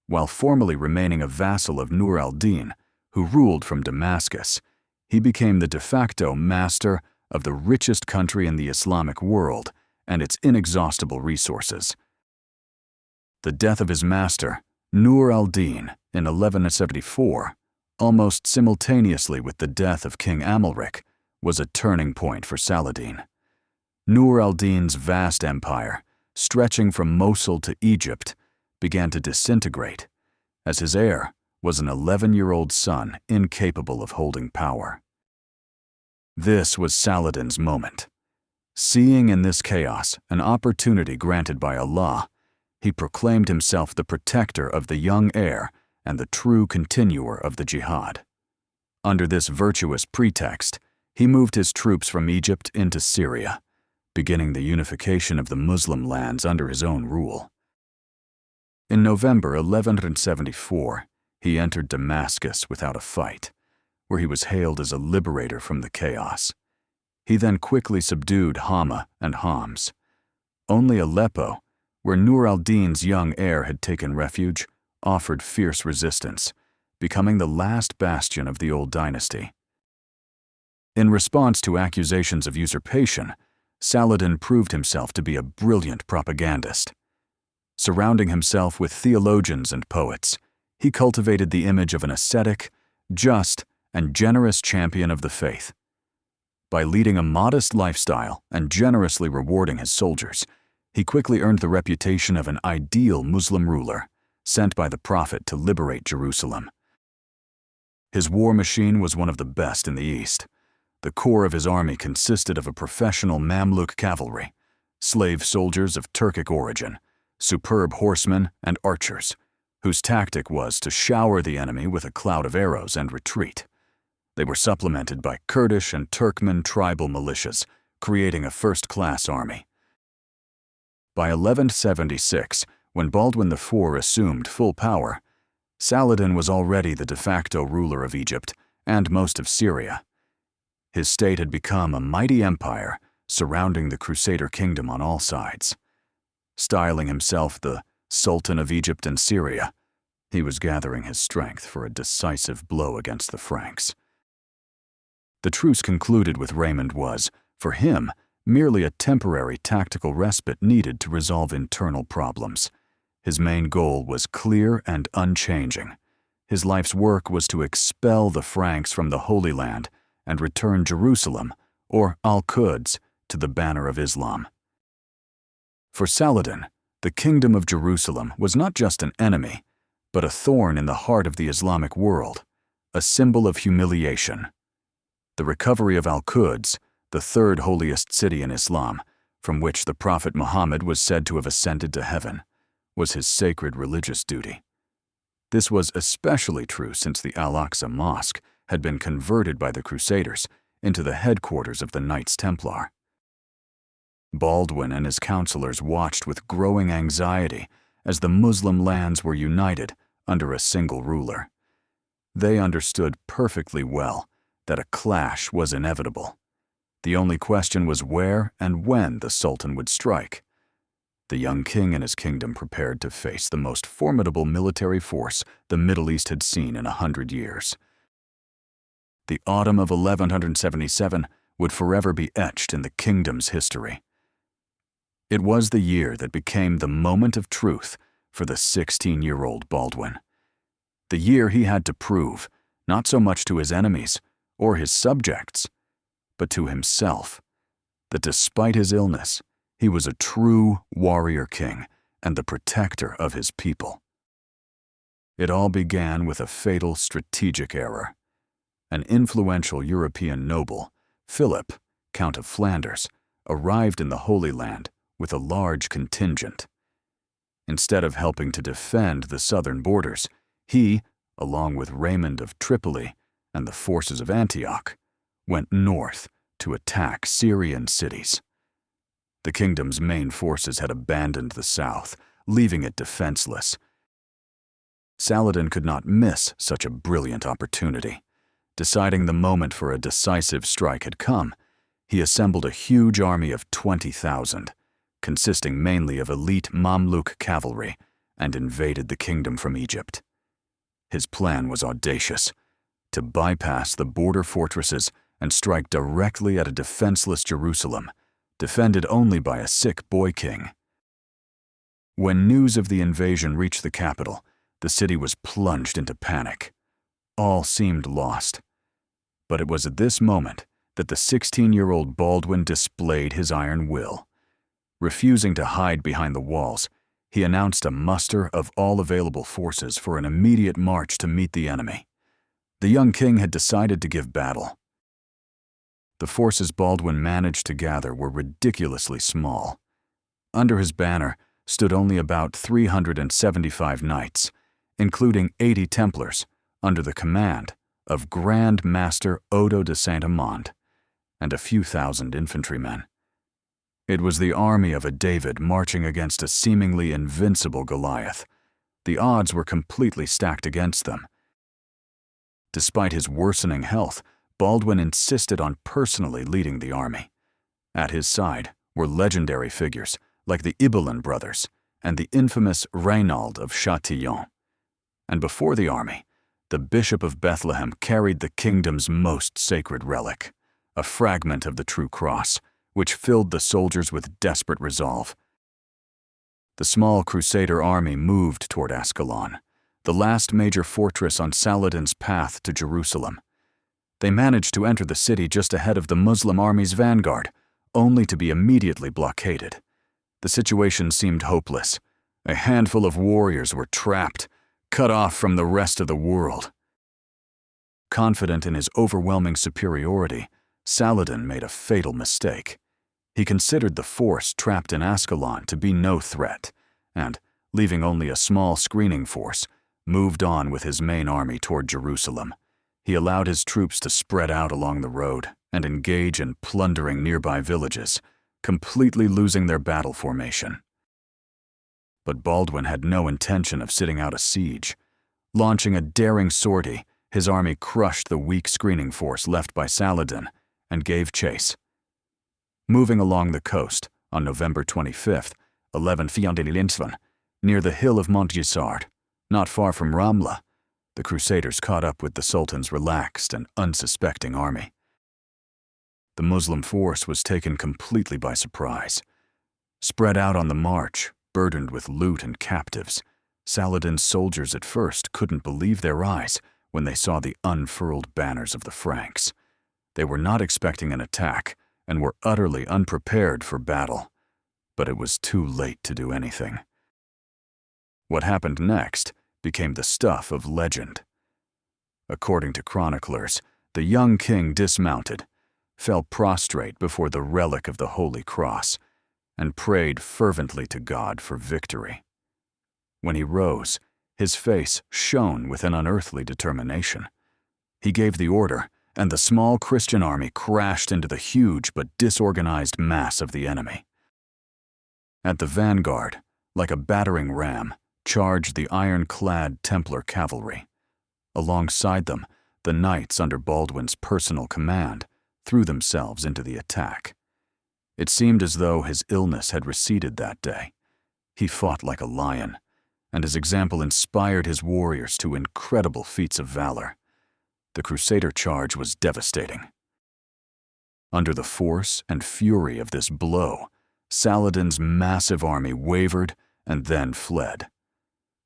While formally remaining a vassal of Nur al-Din, who ruled from Damascus, he became the de facto master of the richest country in the Islamic world and its inexhaustible resources. The death of his master, Nur al-Din, in 1174, almost simultaneously with the death of King Amalric, was a turning point for Saladin. Nur al-Din's vast empire, stretching from Mosul to Egypt, began to disintegrate, as his heir was an 11-year-old son incapable of holding power. This was Saladin's moment. Seeing in this chaos an opportunity granted by Allah, he proclaimed himself the protector of the young heir and the true continuer of the jihad. Under this virtuous pretext, he moved his troops from Egypt into Syria, beginning the unification of the Muslim lands under his own rule. In November 1174, he entered Damascus without a fight, where he was hailed as a liberator from the chaos. He then quickly subdued Hama and Homs. Only Aleppo, where Nur al-Din's young heir had taken refuge, offered fierce resistance, becoming the last bastion of the old dynasty. In response to accusations of usurpation, Saladin proved himself to be a brilliant propagandist. Surrounding himself with theologians and poets, he cultivated the image of an ascetic, just, and generous champion of the faith. By leading a modest lifestyle and generously rewarding his soldiers, he quickly earned the reputation of an ideal Muslim ruler, sent by the Prophet to liberate Jerusalem. His war machine was one of the best in the East. The core of his army consisted of a professional Mamluk cavalry, slave soldiers of Turkic origin, superb horsemen and archers, whose tactic was to shower the enemy with a cloud of arrows and retreat. They were supplemented by Kurdish and Turkmen tribal militias, creating a first-class army. By 1176, when Baldwin IV assumed full power, Saladin was already the de facto ruler of Egypt and most of Syria. His state had become a mighty empire surrounding the Crusader kingdom on all sides. Styling himself the Sultan of Egypt and Syria, he was gathering his strength for a decisive blow against the Franks. The truce concluded with Raymond was, for him, merely a temporary tactical respite needed to resolve internal problems. His main goal was clear and unchanging. His life's work was to expel the Franks from the Holy Land and return Jerusalem, or Al-Quds, to the banner of Islam. For Saladin, the Kingdom of Jerusalem was not just an enemy, but a thorn in the heart of the Islamic world, a symbol of humiliation. The recovery of Al-Quds, the third holiest city in Islam, from which the Prophet Muhammad was said to have ascended to heaven, was his sacred religious duty. This was especially true since the Al-Aqsa Mosque had been converted by the Crusaders into the headquarters of the Knights Templar. Baldwin and his counselors watched with growing anxiety as the Muslim lands were united under a single ruler. They understood perfectly well that a clash was inevitable. The only question was where and when the Sultan would strike. The young king and his kingdom prepared to face the most formidable military force the Middle East had seen in 100 years. The autumn of 1177 would forever be etched in the kingdom's history. It was the year that became the moment of truth for the 16-year-old Baldwin. The year he had to prove, not so much to his enemies or his subjects, but to himself, that despite his illness, he was a true warrior king and the protector of his people. It all began with a fatal strategic error. An influential European noble, Philip, Count of Flanders, arrived in the Holy Land with a large contingent. Instead of helping to defend the southern borders, he, along with Raymond of Tripoli and the forces of Antioch, went north to attack Syrian cities. The kingdom's main forces had abandoned the south, leaving it defenseless. Saladin could not miss such a brilliant opportunity. Deciding the moment for a decisive strike had come, he assembled a huge army of 20,000, consisting mainly of elite Mamluk cavalry, and invaded the kingdom from Egypt. His plan was audacious: to bypass the border fortresses and strike directly at a defenseless Jerusalem, defended only by a sick boy king. When news of the invasion reached the capital, the city was plunged into panic. All seemed lost. But it was at this moment that the 16-year-old Baldwin displayed his iron will. Refusing to hide behind the walls, he announced a muster of all available forces for an immediate march to meet the enemy. The young king had decided to give battle. The forces Baldwin managed to gather were ridiculously small. Under his banner stood only about 375 knights, including 80 Templars, under the command of Grand Master Odo de Saint-Amand, and a few thousand infantrymen. It was the army of a David marching against a seemingly invincible Goliath. The odds were completely stacked against them. Despite his worsening health, Baldwin insisted on personally leading the army. At his side were legendary figures like the Ibelin brothers and the infamous Reynald of Châtillon. And before the army, the Bishop of Bethlehem carried the kingdom's most sacred relic, a fragment of the true cross, which filled the soldiers with desperate resolve. The small Crusader army moved toward Ascalon, the last major fortress on Saladin's path to Jerusalem. They managed to enter the city just ahead of the Muslim army's vanguard, only to be immediately blockaded. The situation seemed hopeless. A handful of warriors were trapped, cut off from the rest of the world. Confident in his overwhelming superiority, Saladin made a fatal mistake. He considered the force trapped in Ascalon to be no threat, and, leaving only a small screening force, moved on with his main army toward Jerusalem. He allowed his troops to spread out along the road and engage in plundering nearby villages, completely losing their battle formation. But Baldwin had no intention of sitting out a siege. Launching a daring sortie, his army crushed the weak screening force left by Saladin and gave chase. Moving along the coast, on November 25th, 1191, near the hill of Montgisard, not far from Ramla, the Crusaders caught up with the Sultan's relaxed and unsuspecting army. The Muslim force was taken completely by surprise. Spread out on the march, burdened with loot and captives, Saladin's soldiers at first couldn't believe their eyes when they saw the unfurled banners of the Franks. They were not expecting an attack and were utterly unprepared for battle. But it was too late to do anything. What happened next became the stuff of legend. According to chroniclers, the young king dismounted, fell prostrate before the relic of the Holy Cross, and prayed fervently to God for victory. When he rose, his face shone with an unearthly determination. He gave the order, and the small Christian army crashed into the huge but disorganized mass of the enemy. At the vanguard, like a battering ram, charged the iron-clad Templar cavalry. Alongside them, the knights under Baldwin's personal command threw themselves into the attack. It seemed as though his illness had receded that day. He fought like a lion, and his example inspired his warriors to incredible feats of valor. The Crusader charge was devastating. Under the force and fury of this blow, Saladin's massive army wavered and then fled.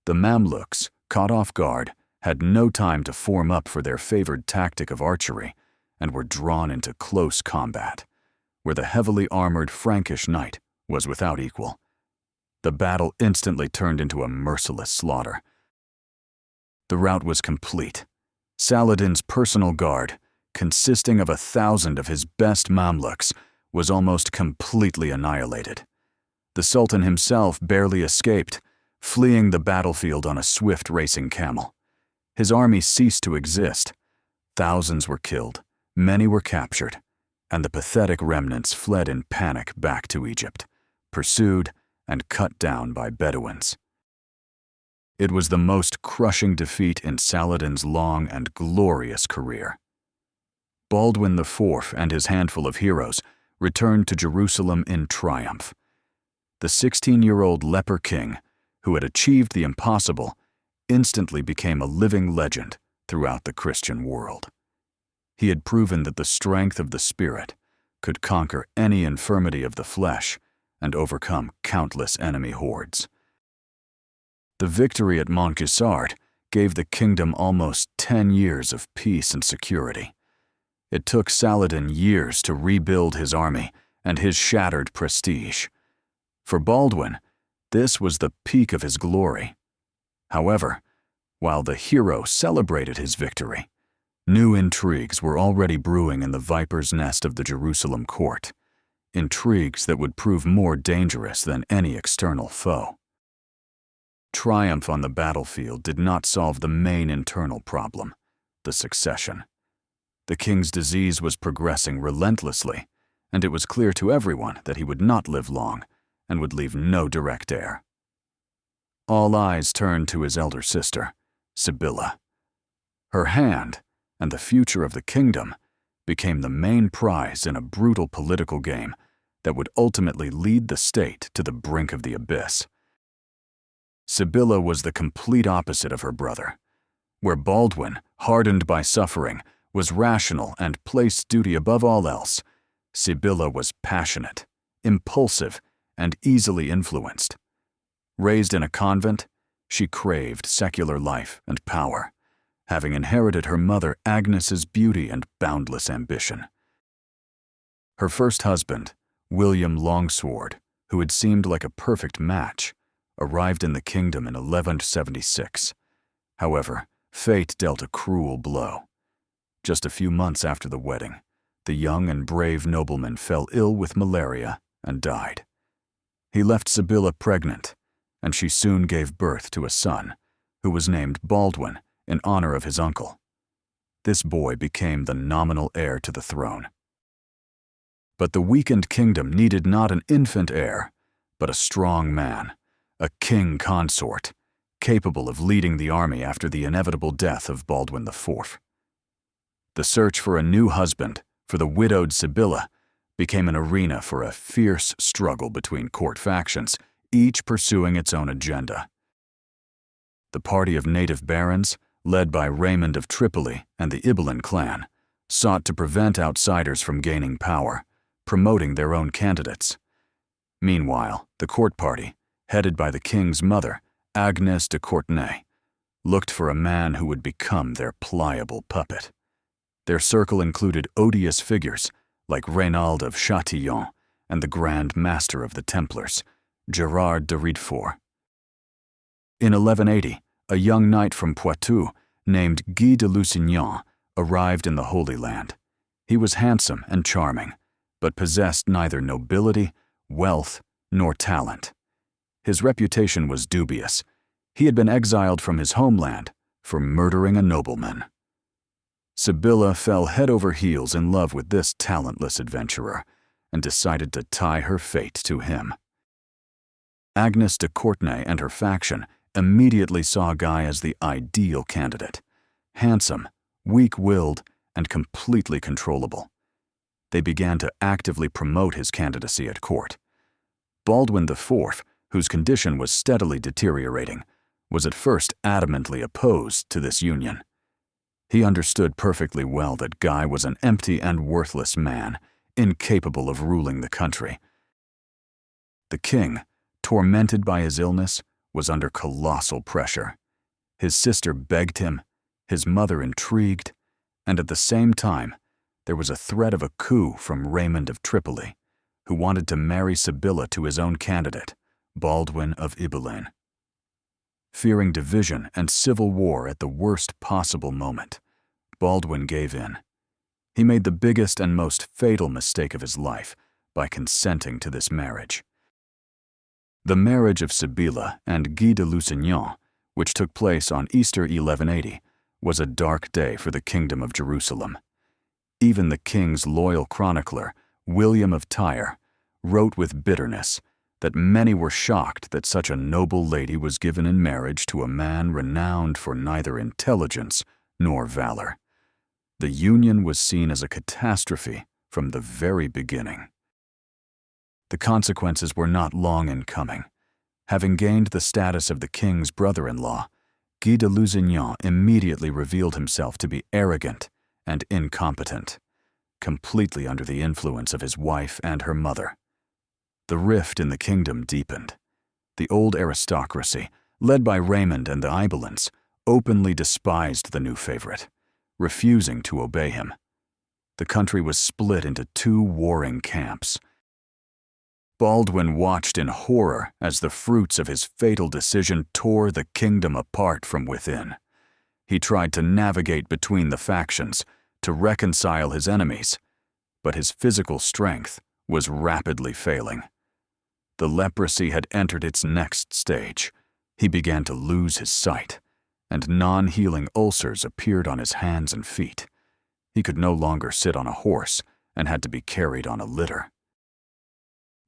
The Mamluks, caught off guard, had no time to form up for their favored tactic of archery and were drawn into close combat, where the heavily armored Frankish knight was without equal. The battle instantly turned into a merciless slaughter. The rout was complete. Saladin's personal guard, consisting of 1,000 of his best Mamluks, was almost completely annihilated. The Sultan himself barely escaped, fleeing the battlefield on a swift racing camel. His army ceased to exist. Thousands were killed, many were captured, and the pathetic remnants fled in panic back to Egypt, pursued and cut down by Bedouins. It was the most crushing defeat in Saladin's long and glorious career. Baldwin IV and his handful of heroes returned to Jerusalem in triumph. The 16-year-old Leper King, who had achieved the impossible, instantly became a living legend throughout the Christian world. He had proven that the strength of the Spirit could conquer any infirmity of the flesh and overcome countless enemy hordes. The victory at Montgisard gave the kingdom almost 10 years of peace and security. It took Saladin years to rebuild his army and his shattered prestige. For Baldwin, this was the peak of his glory. However, while the hero celebrated his victory, new intrigues were already brewing in the viper's nest of the Jerusalem court, intrigues that would prove more dangerous than any external foe. Triumph on the battlefield did not solve the main internal problem, the succession. The king's disease was progressing relentlessly, and it was clear to everyone that he would not live long and would leave no direct heir. All eyes turned to his elder sister, Sibylla. Her hand and the future of the kingdom became the main prize in a brutal political game that would ultimately lead the state to the brink of the abyss. Sibylla was the complete opposite of her brother. Where Baldwin, hardened by suffering, was rational and placed duty above all else, Sibylla was passionate, impulsive, and easily influenced. Raised in a convent, she craved secular life and power, having inherited her mother Agnes's beauty and boundless ambition. Her first husband, William Longsword, who had seemed like a perfect match, arrived in the kingdom in 1176. However, fate dealt a cruel blow. Just a few months after the wedding, the young and brave nobleman fell ill with malaria and died. He left Sibylla pregnant, and she soon gave birth to a son, who was named Baldwin in honor of his uncle. This boy became the nominal heir to the throne. But the weakened kingdom needed not an infant heir, but a strong man, a king consort, capable of leading the army after the inevitable death of Baldwin IV. The search for a new husband for the widowed Sibylla became an arena for a fierce struggle between court factions, each pursuing its own agenda. The party of native barons, led by Raymond of Tripoli and the Ibelin clan, sought to prevent outsiders from gaining power, promoting their own candidates. Meanwhile, the court party, headed by the king's mother, Agnes de Courtenay, looked for a man who would become their pliable puppet. Their circle included odious figures like Reynald of Châtillon and the Grand Master of the Templars, Gerard de Riedfort. In 1180, a young knight from Poitou named Guy de Lusignan arrived in the Holy Land. He was handsome and charming, but possessed neither nobility, wealth, nor talent. His reputation was dubious. He had been exiled from his homeland for murdering a nobleman. Sibylla fell head over heels in love with this talentless adventurer and decided to tie her fate to him. Agnes de Courtenay and her faction immediately saw Guy as the ideal candidate. Handsome, weak-willed, and completely controllable. They began to actively promote his candidacy at court. Baldwin IV, whose condition was steadily deteriorating, was at first adamantly opposed to this union. He understood perfectly well that Guy was an empty and worthless man, incapable of ruling the country. The king, tormented by his illness, was under colossal pressure. His sister begged him, his mother intrigued, and at the same time, there was a threat of a coup from Raymond of Tripoli, who wanted to marry Sibylla to his own candidate, Baldwin of Ibelin. Fearing division and civil war at the worst possible moment, Baldwin gave in. He made the biggest and most fatal mistake of his life by consenting to this marriage. The marriage of Sibylla and Guy de Lusignan, which took place on Easter 1180, was a dark day for the Kingdom of Jerusalem. Even the king's loyal chronicler, William of Tyre, wrote with bitterness that many were shocked that such a noble lady was given in marriage to a man renowned for neither intelligence nor valor. The union was seen as a catastrophe from the very beginning. The consequences were not long in coming. Having gained the status of the king's brother-in-law, Guy de Lusignan immediately revealed himself to be arrogant and incompetent, completely under the influence of his wife and her mother. The rift in the kingdom deepened. The old aristocracy, led by Raymond and the Ibelins, openly despised the new favorite, refusing to obey him. The country was split into two warring camps. Baldwin watched in horror as the fruits of his fatal decision tore the kingdom apart from within. He tried to navigate between the factions, to reconcile his enemies, but his physical strength was rapidly failing. The leprosy had entered its next stage. He began to lose his sight, and non-healing ulcers appeared on his hands and feet. He could no longer sit on a horse and had to be carried on a litter.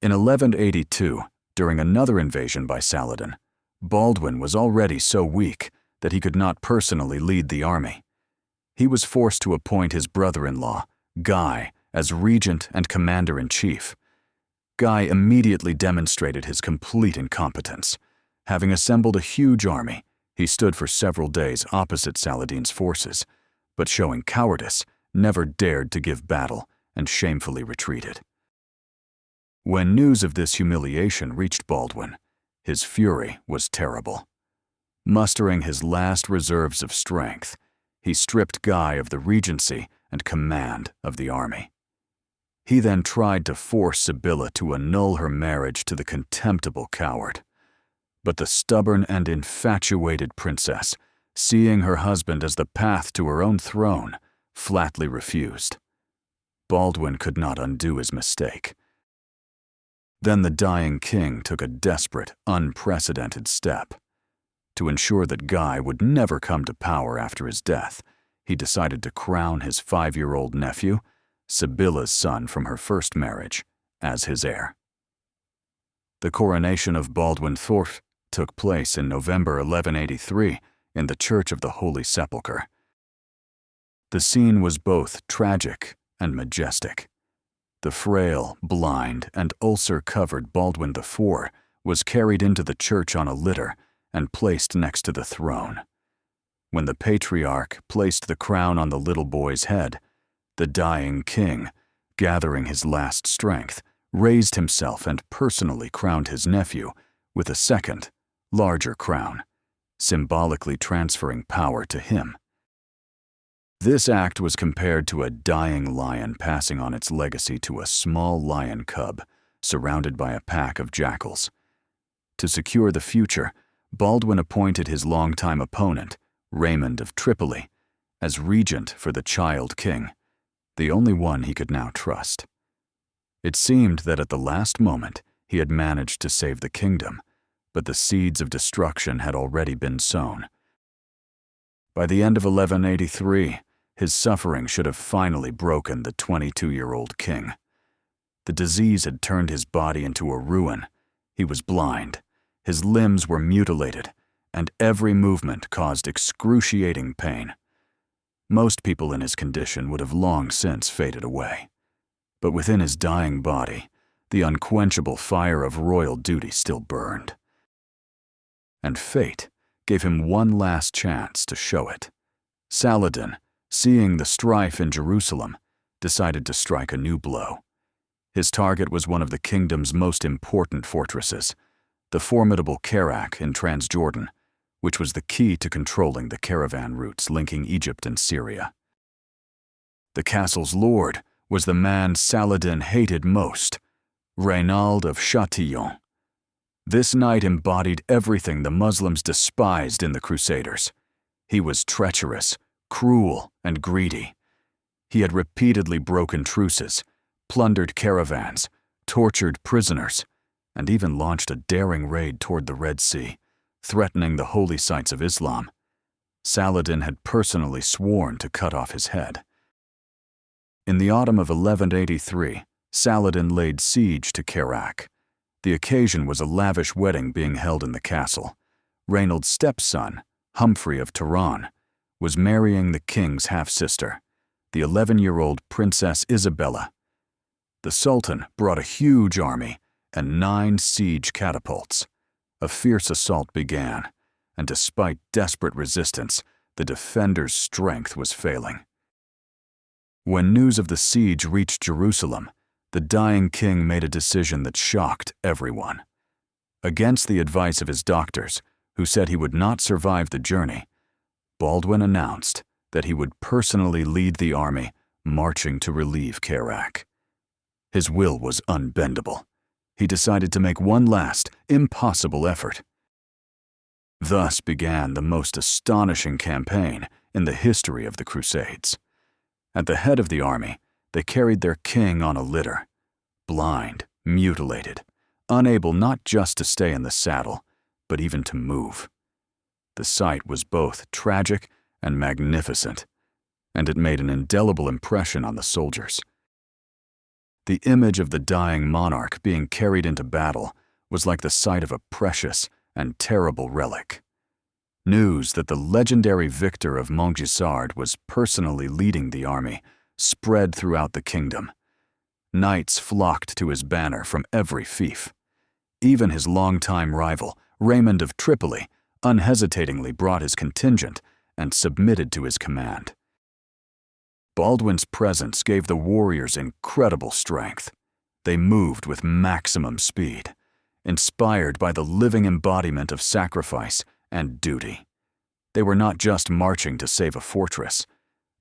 In 1182, during another invasion by Saladin, Baldwin was already so weak that he could not personally lead the army. He was forced to appoint his brother-in-law, Guy, as regent and commander-in-chief. Guy immediately demonstrated his complete incompetence. Having assembled a huge army, he stood for several days opposite Saladin's forces, but showing cowardice, never dared to give battle and shamefully retreated. When news of this humiliation reached Baldwin, his fury was terrible. Mustering his last reserves of strength, he stripped Guy of the regency and command of the army. He then tried to force Sibylla to annul her marriage to the contemptible coward. But the stubborn and infatuated princess, seeing her husband as the path to her own throne, flatly refused. Baldwin could not undo his mistake. Then the dying king took a desperate, unprecedented step. To ensure that Guy would never come to power after his death, he decided to crown his 5-year-old nephew, Sibylla's son from her first marriage, as his heir. The coronation of Baldwin IV took place in November 1183 in the Church of the Holy Sepulchre. The scene was both tragic and majestic. The frail, blind, and ulcer-covered Baldwin IV was carried into the church on a litter and placed next to the throne. When the patriarch placed the crown on the little boy's head, the dying king, gathering his last strength, raised himself and personally crowned his nephew with a second, larger crown, symbolically transferring power to him. This act was compared to a dying lion passing on its legacy to a small lion cub surrounded by a pack of jackals. To secure the future, Baldwin appointed his longtime opponent, Raymond of Tripoli, as regent for the child king, the only one he could now trust. It seemed that at the last moment he had managed to save the kingdom, but the seeds of destruction had already been sown. By the end of 1183, his suffering should have finally broken the 22-year-old king. The disease had turned his body into a ruin. He was blind, his limbs were mutilated, and every movement caused excruciating pain. Most people in his condition would have long since faded away. But within his dying body, the unquenchable fire of royal duty still burned. And fate gave him one last chance to show it. Saladin, seeing the strife in Jerusalem, decided to strike a new blow. His target was one of the kingdom's most important fortresses, the formidable Kerak in Transjordan, which was the key to controlling the caravan routes linking Egypt and Syria. The castle's lord was the man Saladin hated most, Reynald of Chatillon. This knight embodied everything the Muslims despised in the Crusaders. He was treacherous, cruel, and greedy. He had repeatedly broken truces, plundered caravans, tortured prisoners, and even launched a daring raid toward the Red Sea, threatening the holy sites of Islam. Saladin had personally sworn to cut off his head. In the autumn of 1183, Saladin laid siege to Kerak. The occasion was a lavish wedding being held in the castle. Reynald's stepson, Humphrey of Turan, was marrying the king's half-sister, the 11-year-old Princess Isabella. The Sultan brought a huge army and 9 siege catapults. A fierce assault began, and despite desperate resistance, the defenders' strength was failing. When news of the siege reached Jerusalem, the dying king made a decision that shocked everyone. Against the advice of his doctors, who said he would not survive the journey, Baldwin announced that he would personally lead the army marching to relieve Kerak. His will was unbendable. He decided to make one last, impossible effort. Thus began the most astonishing campaign in the history of the Crusades. At the head of the army, they carried their king on a litter, blind, mutilated, unable not just to stay in the saddle, but even to move. The sight was both tragic and magnificent, and it made an indelible impression on the soldiers. The image of the dying monarch being carried into battle was like the sight of a precious and terrible relic. News that the legendary victor of Montgisard was personally leading the army spread throughout the kingdom. Knights flocked to his banner from every fief. Even his longtime rival, Raymond of Tripoli, unhesitatingly brought his contingent and submitted to his command. Baldwin's presence gave the warriors incredible strength. They moved with maximum speed, inspired by the living embodiment of sacrifice and duty. They were not just marching to save a fortress.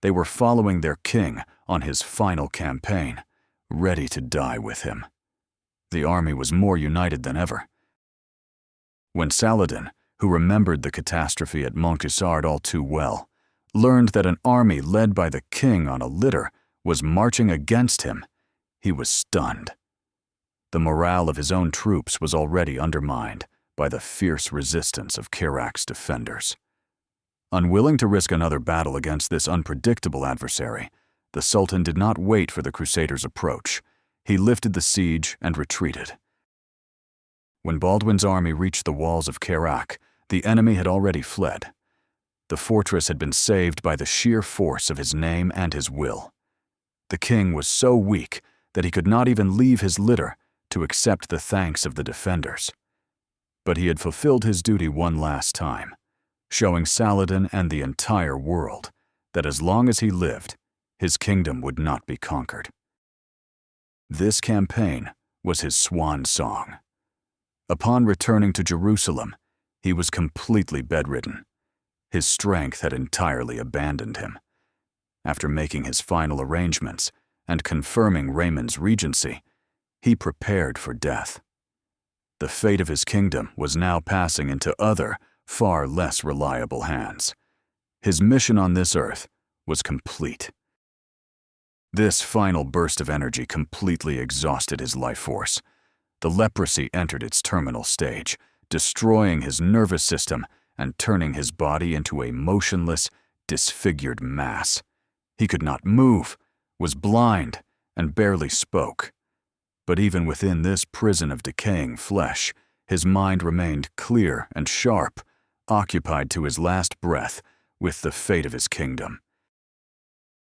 They were following their king on his final campaign, ready to die with him. The army was more united than ever. When Saladin, who remembered the catastrophe at Montgisard all too well, learned that an army led by the king on a litter was marching against him, he was stunned. The morale of his own troops was already undermined by the fierce resistance of Kerak's defenders. Unwilling to risk another battle against this unpredictable adversary, the Sultan did not wait for the Crusaders' approach. He lifted the siege and retreated. When Baldwin's army reached the walls of Kerak, the enemy had already fled. The fortress had been saved by the sheer force of his name and his will. The king was so weak that he could not even leave his litter to accept the thanks of the defenders. But he had fulfilled his duty one last time, showing Saladin and the entire world that as long as he lived, his kingdom would not be conquered. This campaign was his swan song. Upon returning to Jerusalem, he was completely bedridden. His strength had entirely abandoned him. After making his final arrangements and confirming Raymond's regency, he prepared for death. The fate of his kingdom was now passing into other, far less reliable hands. His mission on this earth was complete. This final burst of energy completely exhausted his life force. The leprosy entered its terminal stage, destroying his nervous system and turning his body into a motionless, disfigured mass. He could not move, was blind, and barely spoke. But even within this prison of decaying flesh, his mind remained clear and sharp, occupied to his last breath with the fate of his kingdom.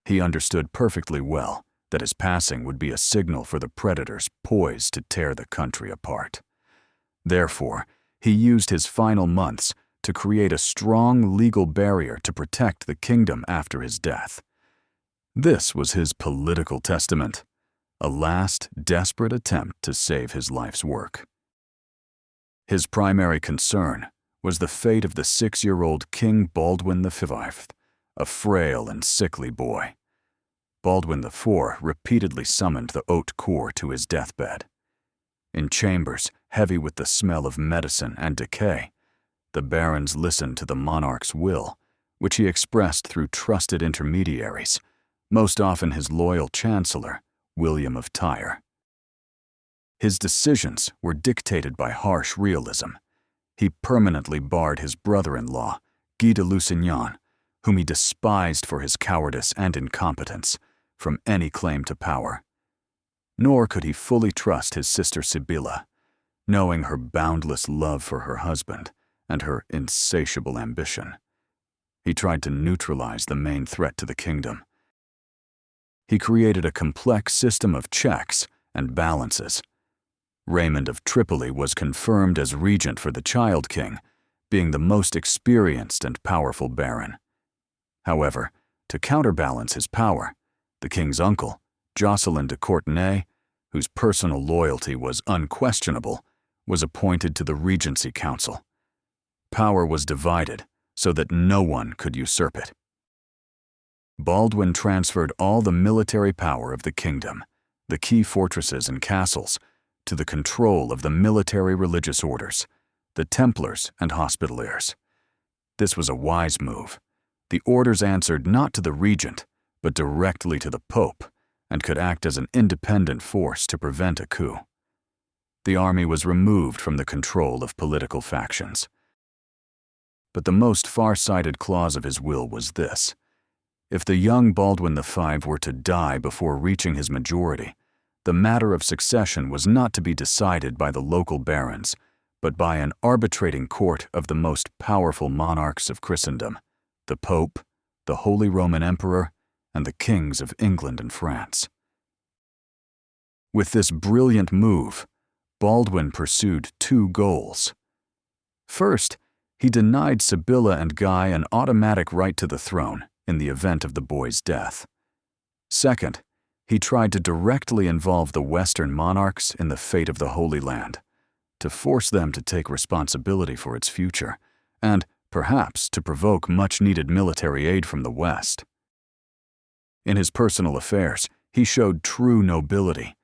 He understood perfectly well that his passing would be a signal for the predators poised to tear the country apart. Therefore, he used his final months to create a strong legal barrier to protect the kingdom after his death. This was his political testament, a last desperate attempt to save his life's work. His primary concern was the fate of the 6-year-old King Baldwin IV, a frail and sickly boy. Baldwin IV repeatedly summoned the haute cour to his deathbed. In chambers heavy with the smell of medicine and decay, the barons listened to the monarch's will, which he expressed through trusted intermediaries, most often his loyal chancellor, William of Tyre. His decisions were dictated by harsh realism. He permanently barred his brother-in-law, Guy de Lusignan, whom he despised for his cowardice and incompetence, from any claim to power. Nor could he fully trust his sister Sibylla. knowing her boundless love for her husband and her insatiable ambition. He tried to neutralize the main threat to the kingdom. He created a complex system of checks and balances. Raymond of Tripoli was confirmed as regent for the child king, being the most experienced and powerful baron. However, to counterbalance his power, the king's uncle, Jocelyn de Courtenay, whose personal loyalty was unquestionable, was appointed to the Regency Council. Power was divided so that no one could usurp it. Baldwin transferred all the military power of the kingdom, the key fortresses and castles, to the control of the military religious orders, the Templars and Hospitallers. This was a wise move. The orders answered not to the regent, but directly to the Pope, and could act as an independent force to prevent a coup. The army was removed from the control of political factions. But the most far-sighted clause of his will was this: if the young Baldwin V were to die before reaching his majority, the matter of succession was not to be decided by the local barons, but by an arbitrating court of the most powerful monarchs of Christendom, the Pope, the Holy Roman Emperor, and the kings of England and France. With this brilliant move, Baldwin pursued two goals. First, he denied Sibylla and Guy an automatic right to the throne in the event of the boy's death. Second, he tried to directly involve the Western monarchs in the fate of the Holy Land, to force them to take responsibility for its future, and perhaps to provoke much-needed military aid from the West. In his personal affairs, he showed true nobility.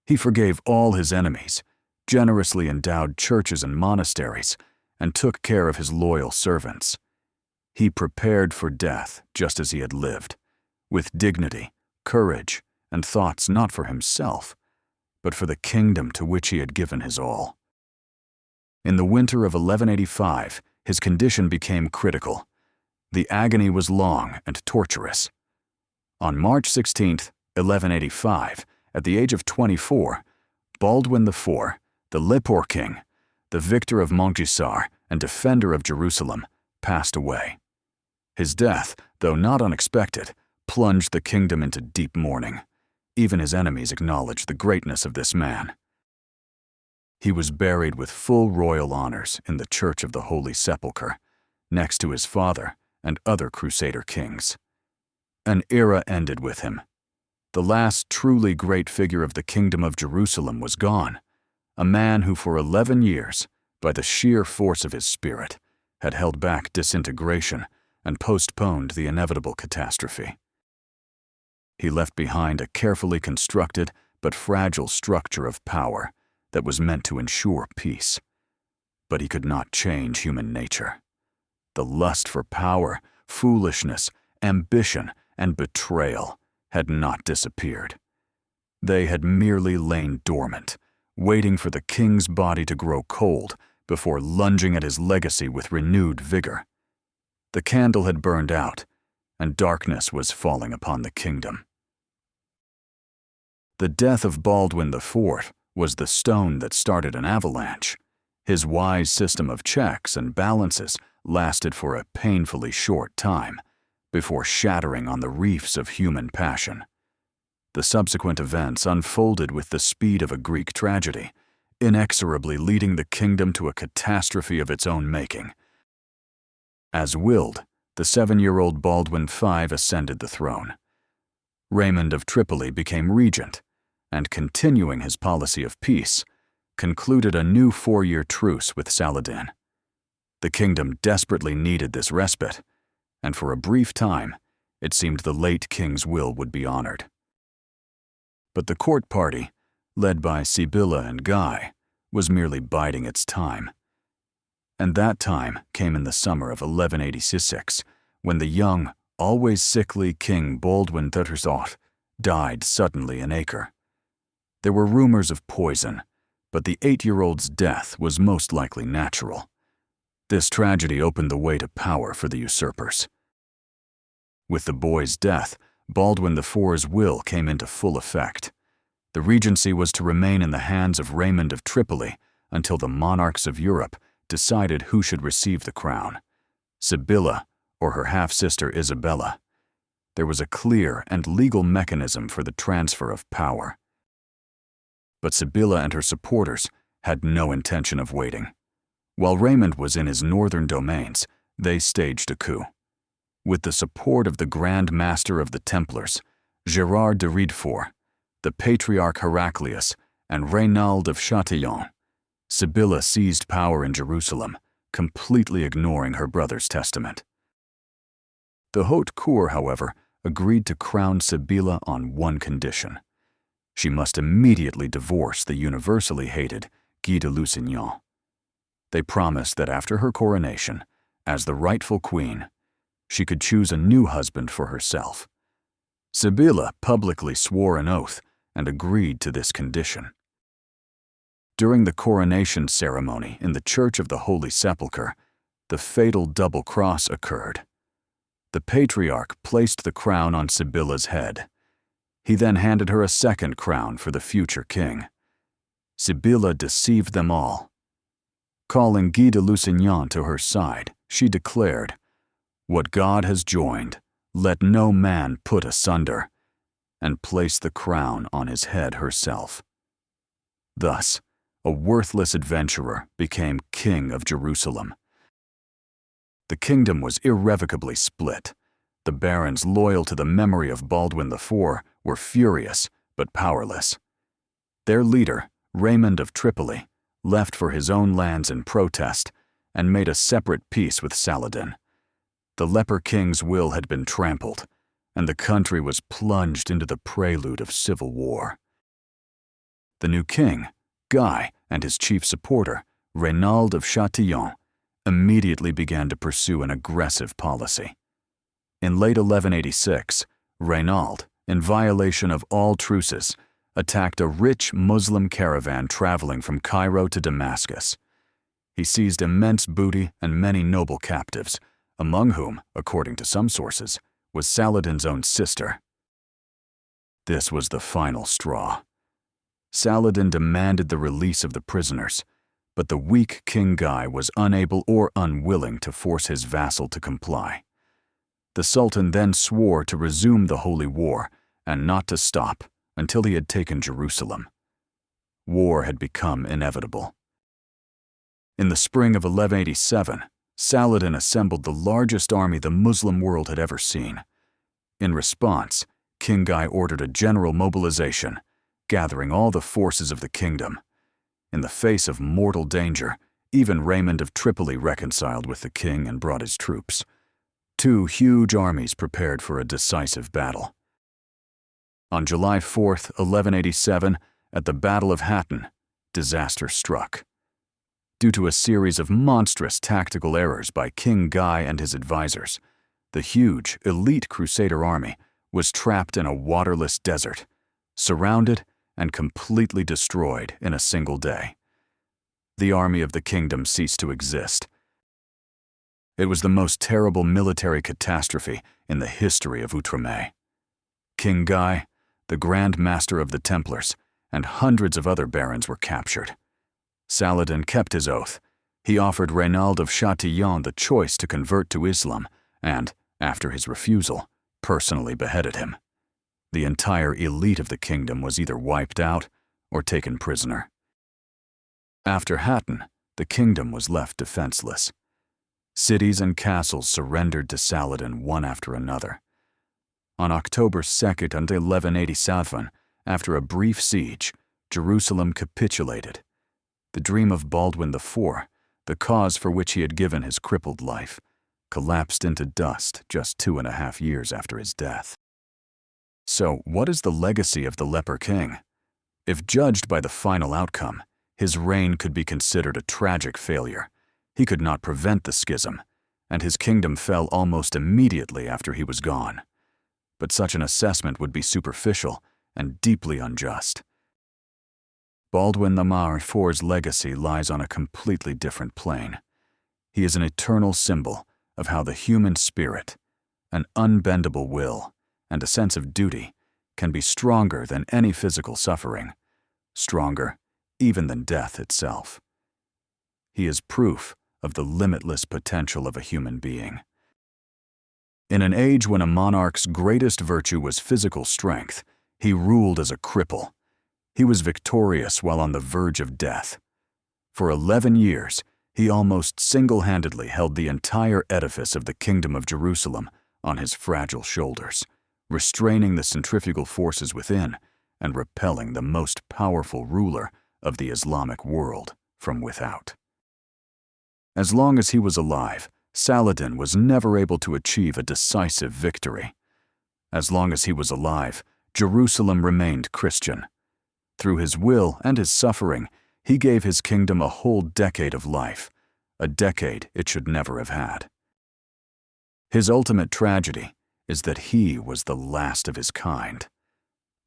He forgave all his enemies, generously endowed churches and monasteries, and took care of his loyal servants. He prepared for death just as he had lived, with dignity, courage, and thoughts not for himself, but for the kingdom to which he had given his all. In the winter of 1185, his condition became critical. The agony was long and torturous. On March 16, 1185, at the age of 24, Baldwin IV, the Leper King, the victor of Montgisard and defender of Jerusalem, passed away. His death, though not unexpected, plunged the kingdom into deep mourning. Even his enemies acknowledged the greatness of this man. He was buried with full royal honors in the Church of the Holy Sepulchre, next to his father and other Crusader kings. An era ended with him. The last truly great figure of the Kingdom of Jerusalem was gone, a man who for 11 years, by the sheer force of his spirit, had held back disintegration and postponed the inevitable catastrophe. He left behind a carefully constructed but fragile structure of power that was meant to ensure peace. But he could not change human nature. The lust for power, foolishness, ambition, and betrayal had not disappeared. They had merely lain dormant, waiting for the king's body to grow cold before lunging at his legacy with renewed vigor. The candle had burned out, and darkness was falling upon the kingdom. The death of Baldwin IV was the stone that started an avalanche. His wise system of checks and balances lasted for a painfully short time, before shattering on the reefs of human passion. The subsequent events unfolded with the speed of a Greek tragedy, inexorably leading the kingdom to a catastrophe of its own making. As willed, the 7-year-old Baldwin V ascended the throne. Raymond of Tripoli became regent, and continuing his policy of peace, concluded a new 4-year truce with Saladin. The kingdom desperately needed this respite, and for a brief time, it seemed the late king's will would be honored. But the court party, led by Sibylla and Guy, was merely biding its time. And that time came in the summer of 1186, when the young, always sickly King Baldwin III died suddenly in Acre. There were rumors of poison, but the 8-year-old's death was most likely natural. This tragedy opened the way to power for the usurpers. With the boy's death, Baldwin IV's will came into full effect. The regency was to remain in the hands of Raymond of Tripoli until the monarchs of Europe decided who should receive the crown, Sibylla or her half-sister Isabella. There was a clear and legal mechanism for the transfer of power. But Sibylla and her supporters had no intention of waiting. While Raymond was in his northern domains, they staged a coup. With the support of the Grand Master of the Templars, Gérard de Riedefort, the Patriarch Heraclius, and Reynald of Châtillon, Sibylla seized power in Jerusalem, completely ignoring her brother's testament. The Haute Cour, however, agreed to crown Sibylla on one condition. She must immediately divorce the universally hated Guy de Lusignan. They promised that after her coronation, as the rightful queen, she could choose a new husband for herself. Sibylla publicly swore an oath and agreed to this condition. During the coronation ceremony in the Church of the Holy Sepulchre, the fatal double cross occurred. The Patriarch placed the crown on Sibylla's head. He then handed her a second crown for the future king. Sibylla deceived them all. Calling Guy de Lusignan to her side, she declared, "What God has joined, let no man put asunder," and placed the crown on his head herself. Thus, a worthless adventurer became King of Jerusalem. The kingdom was irrevocably split. The barons loyal to the memory of Baldwin IV were furious but powerless. Their leader, Raymond of Tripoli, left for his own lands in protest and made a separate peace with Saladin. The Leper King's will had been trampled, and the country was plunged into the prelude of civil war. The new king, Guy, and his chief supporter, Reynald of Châtillon, immediately began to pursue an aggressive policy. In late 1186, Reynald, in violation of all truces, attacked a rich Muslim caravan traveling from Cairo to Damascus. He seized immense booty and many noble captives, among whom, according to some sources, was Saladin's own sister. This was the final straw. Saladin demanded the release of the prisoners, but the weak King Guy was unable or unwilling to force his vassal to comply. The Sultan then swore to resume the holy war and not to stop until he had taken Jerusalem. War had become inevitable. In the spring of 1187, Saladin assembled the largest army the Muslim world had ever seen. In response, King Guy ordered a general mobilization, gathering all the forces of the kingdom. In the face of mortal danger, even Raymond of Tripoli reconciled with the king and brought his troops. Two huge armies prepared for a decisive battle. On July 4, 1187, at the Battle of Hattin, disaster struck. Due to a series of monstrous tactical errors by King Guy and his advisors, the huge, elite Crusader army was trapped in a waterless desert, surrounded and completely destroyed in a single day. The army of the kingdom ceased to exist. It was the most terrible military catastrophe in the history of Outremer. King Guy, the Grand Master of the Templars, and hundreds of other barons were captured. Saladin kept his oath. He offered Reynald of Châtillon the choice to convert to Islam and, after his refusal, personally beheaded him. The entire elite of the kingdom was either wiped out or taken prisoner. After Hattin, the kingdom was left defenseless. Cities and castles surrendered to Saladin one after another. On October 2nd, 1187, after a brief siege, Jerusalem capitulated. The dream of Baldwin IV, the cause for which he had given his crippled life, collapsed into dust just 2.5 years after his death. So, what is the legacy of the Leper King? If judged by the final outcome, his reign could be considered a tragic failure. He could not prevent the schism, and his kingdom fell almost immediately after he was gone. But such an assessment would be superficial and deeply unjust. Baldwin IV's legacy lies on a completely different plane. He is an eternal symbol of how the human spirit, an unbendable will, and a sense of duty can be stronger than any physical suffering, stronger even than death itself. he is proof of the limitless potential of a human being. In an age when a monarch's greatest virtue was physical strength, he ruled as a cripple. He was victorious while on the verge of death. For 11 years, he almost single-handedly held the entire edifice of the Kingdom of Jerusalem on his fragile shoulders, restraining the centrifugal forces within and repelling the most powerful ruler of the Islamic world from without. As long as he was alive, Saladin was never able to achieve a decisive victory. As long as he was alive, Jerusalem remained Christian. Through his will and his suffering, he gave his kingdom a whole decade of life, a decade it should never have had. His ultimate tragedy is that he was the last of his kind.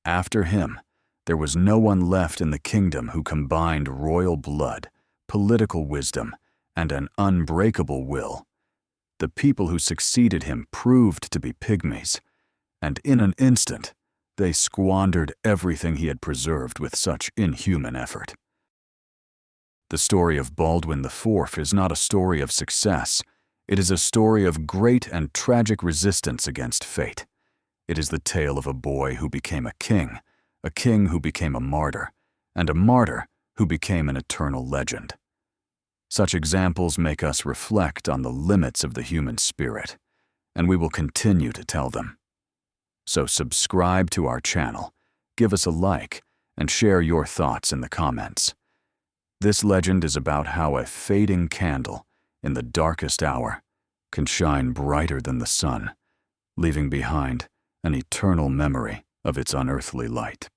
After him, there was no one left in the kingdom who combined royal blood, political wisdom, and an unbreakable will. The people who succeeded him proved to be pygmies, and in an instant, they squandered everything he had preserved with such inhuman effort. The story of Baldwin IV is not a story of success. It is a story of great and tragic resistance against fate. It is the tale of a boy who became a king who became a martyr, and a martyr who became an eternal legend. Such examples make us reflect on the limits of the human spirit, and we will continue to tell them. So subscribe to our channel, give us a like, and share your thoughts in the comments. This legend is about how a fading candle in the darkest hour can shine brighter than the sun, leaving behind an eternal memory of its unearthly light.